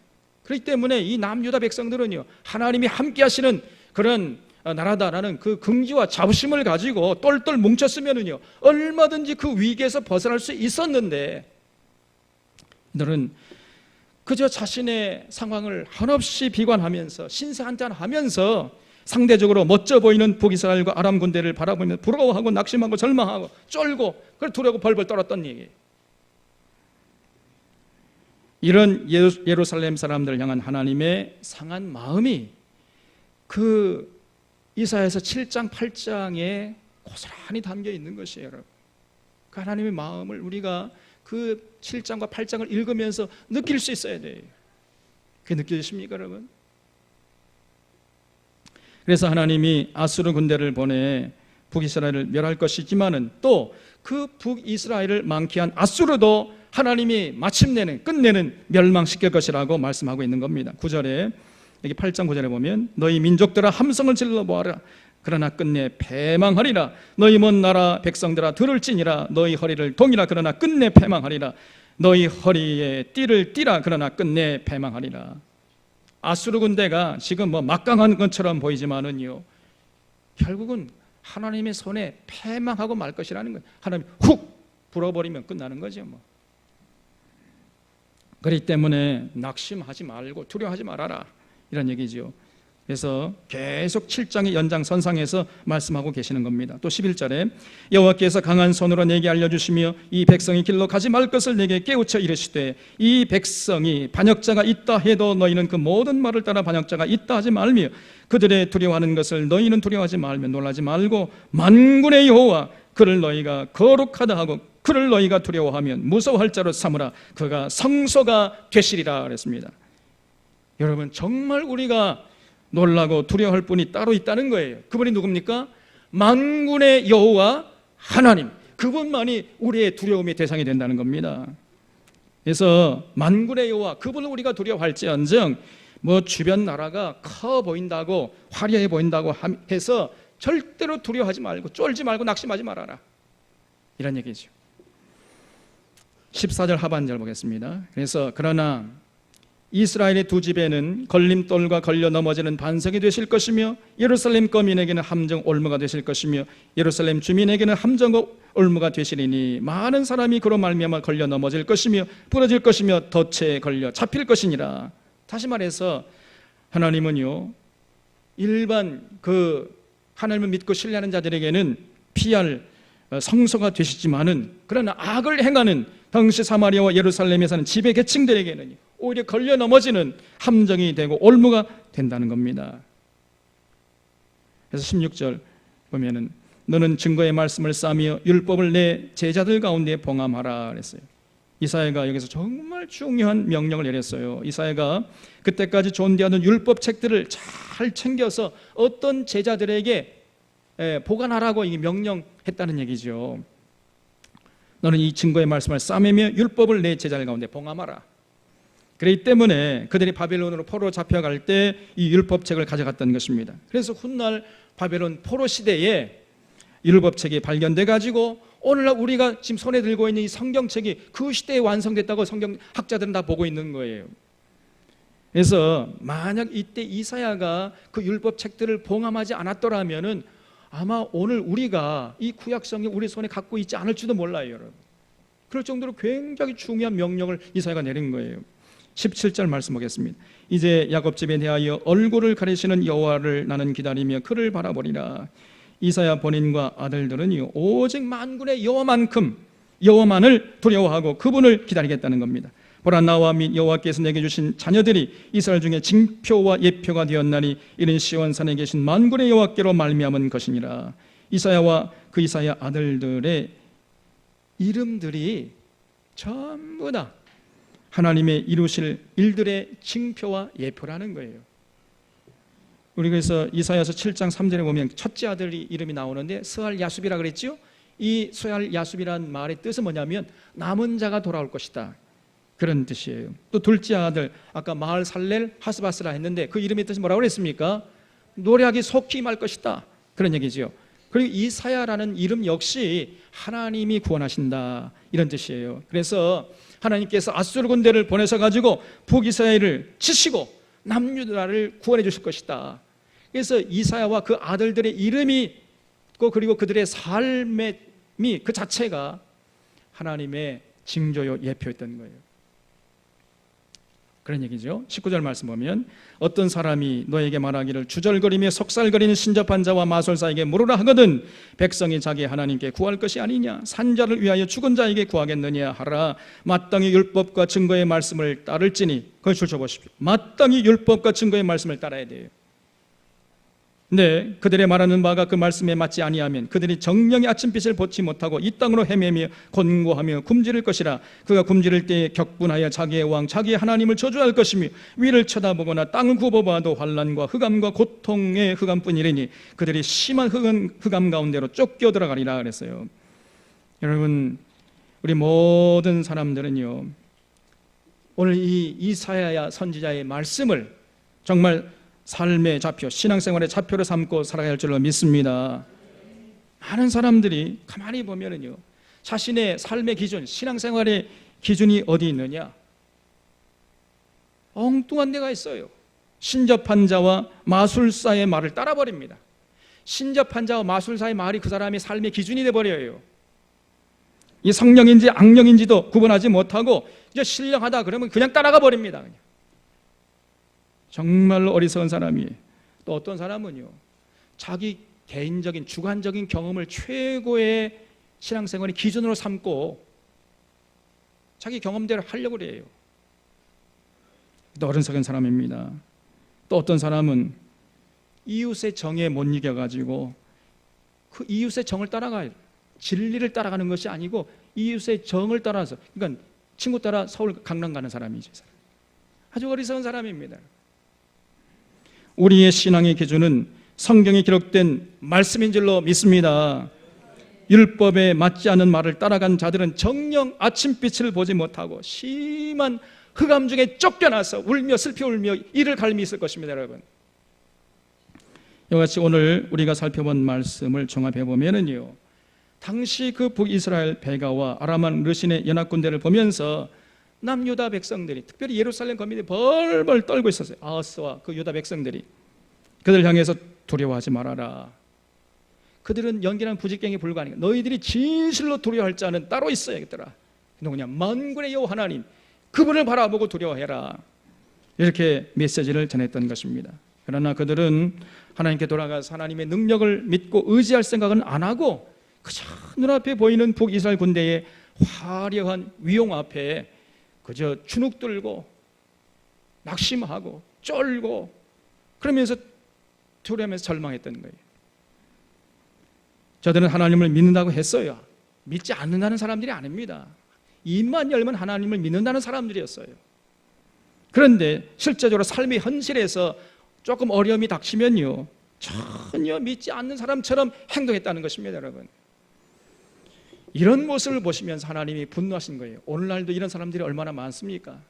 그렇기 때문에 이 남유다 백성들은요 하나님이 함께 하시는 그런 나라다라는 그 긍지와 자부심을 가지고 똘똘 뭉쳤으면은요 얼마든지 그 위기에서 벗어날 수 있었는데, 이들은 그저 자신의 상황을 한없이 비관하면서 신세한탄하면서 상대적으로 멋져 보이는 북이스라엘과 아람 군대를 바라보며 부러워하고 낙심하고 절망하고 쫄고 그걸 두려워 벌벌 떨었던 얘기예요. 이런 예루살렘 사람들을 향한 하나님의 상한 마음이 그 이사야서 7장 8장에 고스란히 담겨 있는 것이에요. 여러분, 그 하나님의 마음을 우리가 그 7장과 8장을 읽으면서 느낄 수 있어야 돼요. 그게 느껴지십니까 여러분? 그래서 하나님이 아수르 군대를 보내 북이스라엘을 멸할 것이지만은 또 그 북이스라엘을 망치한 아수르도 하나님이 마침내는 끝내는 멸망시킬 것이라고 말씀하고 있는 겁니다. 9절에 여기 8장 9절에 보면 너희 민족들아 함성을 질러보아라. 그러나 끝내 패망하리라. 너희 먼 나라 백성들아 들을지니라. 너희 허리를 동이라. 그러나 끝내 패망하리라. 너희 허리에 띠를 띠라. 그러나 끝내 패망하리라. 아수르 군대가 지금 막강한 것처럼 보이지만은요 결국은 하나님의 손에 패망하고 말 것이라는 거예요. 하나님이 훅 불어버리면 끝나는 거죠. 그렇기 때문에 낙심하지 말고 두려워하지 말아라, 이런 얘기죠. 그래서 계속 7장의 연장선상에서 말씀하고 계시는 겁니다. 또 11절에 여호와께서 강한 손으로 내게 알려주시며 이 백성이 길로 가지 말 것을 내게 깨우쳐 이르시되 이 백성이 반역자가 있다 해도 너희는 그 모든 말을 따라 반역자가 있다 하지 말며 그들의 두려워하는 것을 너희는 두려워하지 말며 놀라지 말고 만군의 여호와 그를 너희가 거룩하다 하고 그를 너희가 두려워하면 무서워할 자로 삼으라. 그가 성소가 되시리라 그랬습니다. 여러분, 정말 우리가 놀라고 두려워할 분이 따로 있다는 거예요. 그분이 누굽니까? 만군의 여호와 하나님, 그분만이 우리의 두려움의 대상이 된다는 겁니다. 그래서 만군의 여호와 그분을 우리가 두려워할지언정 뭐 주변 나라가 커 보인다고 화려해 보인다고 해서 절대로 두려워하지 말고 쫄지 말고 낙심하지 말아라, 이런 얘기죠. 14절 하반절 보겠습니다. 그래서 그러나 이스라엘의 두 집에는 걸림돌과 걸려 넘어지는 반석이 되실 것이며 예루살렘 거민에게는 함정 올무가 되실 것이며 예루살렘 주민에게는 함정 올무가 되시리니 많은 사람이 그로 말미암아 걸려 넘어질 것이며 부러질 것이며 덫에 걸려 잡힐 것이니라. 다시 말해서 하나님은요, 일반 하나님을 믿고 신뢰하는 자들에게는 피할 성소가 되시지만은 그러나 악을 행하는 당시 사마리아와 예루살렘에 사는 지배 계층들에게는 오히려 걸려 넘어지는 함정이 되고 올무가 된다는 겁니다. 그래서 16절 보면은 너는 증거의 말씀을 싸며 율법을 내 제자들 가운데 봉함하라 그랬어요. 이사야가 여기서 정말 중요한 명령을 내렸어요. 이사야가 그때까지 존재하던 율법 책들을 잘 챙겨서 어떤 제자들에게 보관하라고 명령했다는 얘기죠. 너는 이 증거의 말씀을 싸매며 율법을 내 제자들 가운데 봉함하라. 그렇기 때문에 그들이 바벨론으로 포로 잡혀갈 때 이 율법책을 가져갔던 것입니다. 그래서 훗날 바벨론 포로 시대에 율법책이 발견돼 가지고 오늘날 우리가 지금 손에 들고 있는 이 성경책이 그 시대에 완성됐다고 성경학자들은 다 보고 있는 거예요. 그래서 만약 이때 이사야가 그 율법책들을 봉함하지 않았더라면은 아마 오늘 우리가 이 구약성경 우리 손에 갖고 있지 않을지도 몰라요, 여러분. 그럴 정도로 굉장히 중요한 명령을 이사야가 내린 거예요. 17절 말씀 보겠습니다. 이제 야곱 집에 대하여 얼굴을 가리시는 여호와를 나는 기다리며 그를 바라보리라. 이사야 본인과 아들들은 오직 만군의 여호와만을 두려워하고 그분을 기다리겠다는 겁니다. 보라, 나와 및 여호와께서 내게 주신 자녀들이 이스라엘 중에 징표와 예표가 되었나니 이는 시온산에 계신 만군의 여호와께로 말미암은 것이니라. 이사야와 그 이사야 아들들의 이름들이 전부 다 하나님의 이루실 일들의 징표와 예표라는 거예요. 우리 그래서 이사야서 7장 3절에 보면 첫째 아들이 이름이 나오는데 스알 야숲이라 그랬죠. 이 스알 야숲이라는 말의 뜻은 뭐냐면 남은 자가 돌아올 것이다, 그런 뜻이에요. 또 둘째 아들 아까 마을 살렐 하스바스라 했는데 그 이름의 뜻이 뭐라고 그랬습니까? 노래하기 속히 임할 것이다, 그런 얘기죠. 그리고 이사야라는 이름 역시 하나님이 구원하신다, 이런 뜻이에요. 그래서 하나님께서 아수르 군대를 보내서 가지고 북이스라엘을 치시고 남유다를 구원해 주실 것이다. 그래서 이사야와 그 아들들의 이름이 있고 그리고 그들의 삶의 그 자체가 하나님의 징조요 예표였던 거예요. 그런 얘기죠. 19절 말씀 보면 어떤 사람이 너에게 말하기를 주절거리며 속살거리는 신접한 자와 마술사에게 물으라 하거든 백성이 자기 하나님께 구할 것이 아니냐, 산자를 위하여 죽은 자에게 구하겠느냐 하라. 마땅히 율법과 증거의 말씀을 따를지니, 그걸 줄쳐보십시오. 마땅히 율법과 증거의 말씀을 따라야 돼요. 네, 그들의 말하는 바가 그 말씀에 맞지 아니하면 그들이 정령의 아침빛을 보지 못하고 이 땅으로 헤매며 곤고하며 굶주릴 것이라. 그가 굶주릴 때에 격분하여 자기의 왕 자기의 하나님을 저주할 것이며 위를 쳐다보거나 땅을 굽어봐도 환난과 흑암과 고통의 흑암뿐이리니 그들이 심한 흑암 가운데로 쫓겨 들어가리라 그랬어요. 여러분, 우리 모든 사람들은요 오늘 이 이사야 선지자의 말씀을 정말 삶의 좌표, 신앙생활의 좌표로 삼고 살아야 할 줄로 믿습니다. 많은 사람들이 가만히 보면은요 자신의 삶의 기준, 신앙생활의 기준이 어디 있느냐? 엉뚱한 데가 있어요. 신접한 자와 마술사의 말을 따라버립니다. 신접한 자와 마술사의 말이 그 사람의 삶의 기준이 되어버려요. 이 성령인지 악령인지도 구분하지 못하고 이제 신령하다 그러면 그냥 따라가 버립니다. 그냥. 정말로 어리석은 사람이. 또 어떤 사람은요 자기 개인적인 주관적인 경험을 최고의 신앙생활의 기준으로 삼고 자기 경험대로 하려고 그래요. 또 어리석은 사람입니다. 또 어떤 사람은 이웃의 정에 못 이겨가지고 그 이웃의 정을 따라가요. 진리를 따라가는 것이 아니고 이웃의 정을 따라서, 그러니까 친구 따라 서울 강남 가는 사람이죠. 아주 어리석은 사람입니다. 우리의 신앙의 기준은 성경에 기록된 말씀인 줄로 믿습니다. 율법에 맞지 않는 말을 따라간 자들은 정녕 아침빛을 보지 못하고 심한 흑암 중에 쫓겨나서 울며 슬피 울며 이를 갈미 있을 것입니다. 여러분, 이와 같이 오늘 우리가 살펴본 말씀을 종합해 보면은요, 당시 그 북이스라엘 베가와 아람왕 르신의 연합군대를 보면서 남유다 백성들이, 특별히 예루살렘 거민들이 벌벌 떨고 있었어요. 아하스와 그 유다 백성들이 그들 향해서 두려워하지 말아라. 그들은 연기란 부직갱에 불과하니까 너희들이 진실로 두려워할 자는 따로 있어야겠더라. 누구냐? 만군의 여호와 하나님, 그분을 바라보고 두려워해라. 이렇게 메시지를 전했던 것입니다. 그러나 그들은 하나님께 돌아가서 하나님의 능력을 믿고 의지할 생각은 안 하고 그저 눈앞에 보이는 북이스라엘 군대의 화려한 위용 앞에 그저 주눅들고 낙심하고 쫄고 그러면서 두려워하면서 절망했던 거예요. 저들은 하나님을 믿는다고 했어요. 믿지 않는다는 사람들이 아닙니다. 입만 열면 하나님을 믿는다는 사람들이었어요. 그런데 실제적으로 삶의 현실에서 조금 어려움이 닥치면요, 전혀 믿지 않는 사람처럼 행동했다는 것입니다. 여러분, 이런 모습을 보시면서 하나님이 분노하신 거예요. 오늘날도 이런 사람들이 얼마나 많습니까?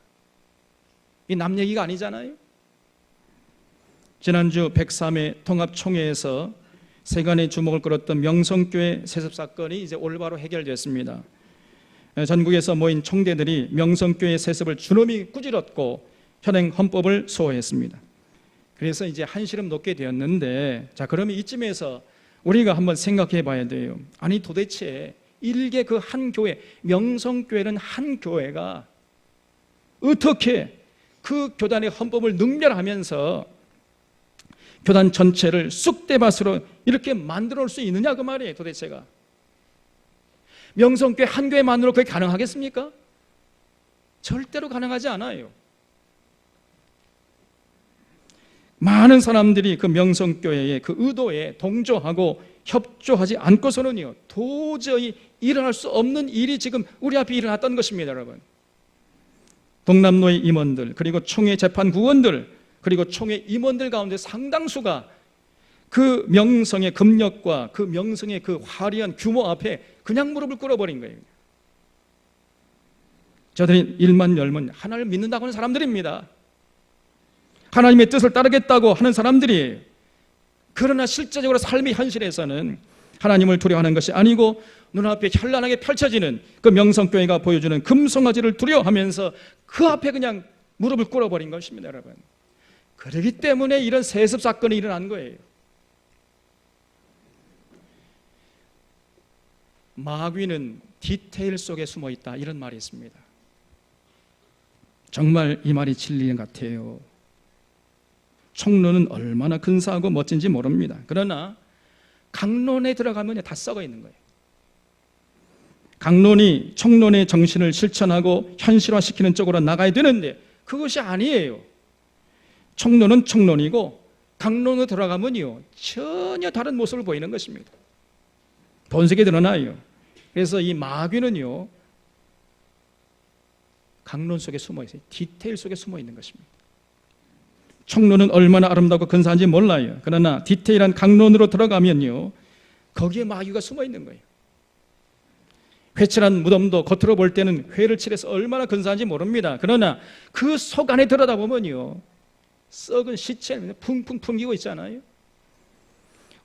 이 남 얘기가 아니잖아요. 지난주 103회 통합총회에서 세간의 주목을 끌었던 명성교회 세습 사건이 이제 올바로 해결됐습니다. 전국에서 모인 총대들이 명성교회 세습을 주놈이 꾸짖었고 현행 헌법을 소호했습니다. 그래서 이제 한시름 놓게 되었는데, 자, 그러면 이쯤에서 우리가 한번 생각해 봐야 돼요. 아니 도대체 일개 그 한 교회, 명성교회는 한 교회가 어떻게 그 교단의 헌법을 능멸하면서 교단 전체를 쑥대밭으로 이렇게 만들어 올 수 있느냐 그 말이에요. 도대체가 명성교회 한 교회만으로 그게 가능하겠습니까? 절대로 가능하지 않아요. 많은 사람들이 그 명성교회의 그 의도에 동조하고 협조하지 않고서는요, 도저히 일어날 수 없는 일이 지금 우리 앞에 일어났던 것입니다. 여러분, 동남로의 임원들, 그리고 총회 재판국원들, 그리고 총회 임원들 가운데 상당수가 그 명성의 금력과 그 명성의 그 화려한 규모 앞에 그냥 무릎을 꿇어버린 거예요. 저들이 일만 열면 하나님을 믿는다고 하는 사람들입니다. 하나님의 뜻을 따르겠다고 하는 사람들이에요. 그러나 실제적으로 삶의 현실에서는 하나님을 두려워하는 것이 아니고 눈앞에 현란하게 펼쳐지는 그 명성교회가 보여주는 금송아지를 두려워하면서 그 앞에 그냥 무릎을 꿇어버린 것입니다. 여러분, 그렇기 때문에 이런 세습 사건이 일어난 거예요. 마귀는 디테일 속에 숨어 있다, 이런 말이 있습니다. 정말 이 말이 진리인 것 같아요. 총론은 얼마나 근사하고 멋진지 모릅니다. 그러나 강론에 들어가면 다 썩어 있는 거예요. 강론이 총론의 정신을 실천하고 현실화시키는 쪽으로 나가야 되는데 그것이 아니에요. 총론은 총론이고 강론으로 들어가면요, 전혀 다른 모습을 보이는 것입니다. 본색이 드러나요. 그래서 이 마귀는요, 강론 속에 숨어 있어요. 디테일 속에 숨어 있는 것입니다. 총론은 얼마나 아름답고 근사한지 몰라요. 그러나 디테일한 강론으로 들어가면요, 거기에 마귀가 숨어 있는 거예요. 회칠한 무덤도 겉으로 볼 때는 회를 칠해서 얼마나 근사한지 모릅니다. 그러나 그 속 안에 들여다보면요, 썩은 시체 풍풍 풍기고 있잖아요.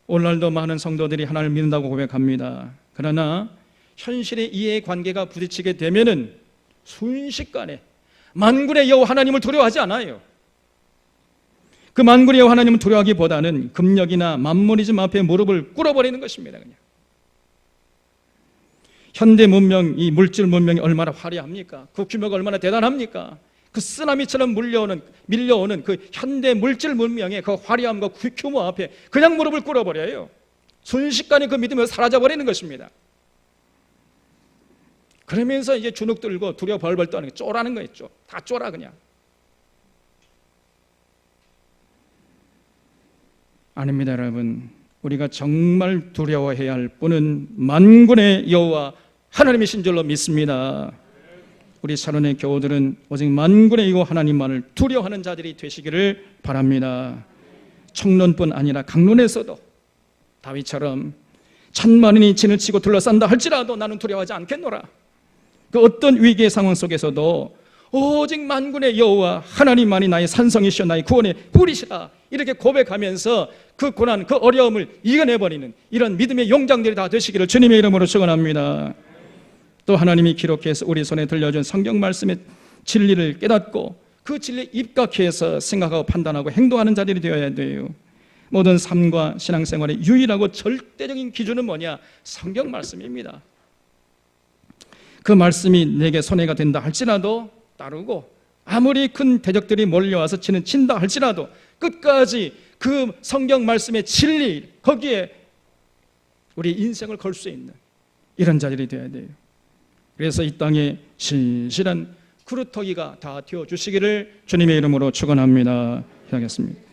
오늘날도 많은 성도들이 하나님을 믿는다고 고백합니다. 그러나 현실의 이해관계가 부딪히게 되면은 순식간에 만군의 여호와 하나님을 두려워하지 않아요. 그 만군의 여호와 하나님을 두려워하기보다는 금력이나 만모니즘 앞에 무릎을 꿇어버리는 것입니다. 그냥. 현대 문명, 이 물질 문명이 얼마나 화려합니까? 그 규모가 얼마나 대단합니까? 그 쓰나미처럼 밀려오는 그 현대 물질 문명의 그 화려함과 그 규모 앞에 그냥 무릎을 꿇어버려요. 순식간에 그 믿음이 사라져버리는 것입니다. 그러면서 이제 주눅 들고 두려워 벌벌 떠는 게 쫄아는 거 있죠. 다 쫄아 그냥. 아닙니다, 여러분. 우리가 정말 두려워해야 할 분은 만군의 여호와 하나님이신 줄로 믿습니다. 우리 샤론의 교우들은 오직 만군의 여호와 하나님만을 두려워하는 자들이 되시기를 바랍니다. 총론뿐 아니라 강론에서도 다윗처럼 천만인이 진을 치고 둘러싼다 할지라도 나는 두려워하지 않겠노라. 그 어떤 위기의 상황 속에서도 오직 만군의 여호와 하나님만이 나의 산성이시여 나의 구원의 뿌리시라, 이렇게 고백하면서 그 고난, 그 어려움을 이겨내버리는 이런 믿음의 용장들이 다 되시기를 주님의 이름으로 축원합니다. 또 하나님이 기록해서 우리 손에 들려준 성경 말씀의 진리를 깨닫고 그 진리에 입각해서 생각하고 판단하고 행동하는 자들이 되어야 돼요. 모든 삶과 신앙생활의 유일하고 절대적인 기준은 뭐냐? 성경 말씀입니다. 그 말씀이 내게 손해가 된다 할지라도 따르고, 아무리 큰 대적들이 몰려와서 치는 친다 할지라도 끝까지 그 성경 말씀의 진리, 거기에 우리 인생을 걸 수 있는 이런 자들이 되어야 돼요. 그래서 이 땅에 신실한 그루터기가 다 되어주시기를 주님의 이름으로 축원합니다. 기도하겠습니다.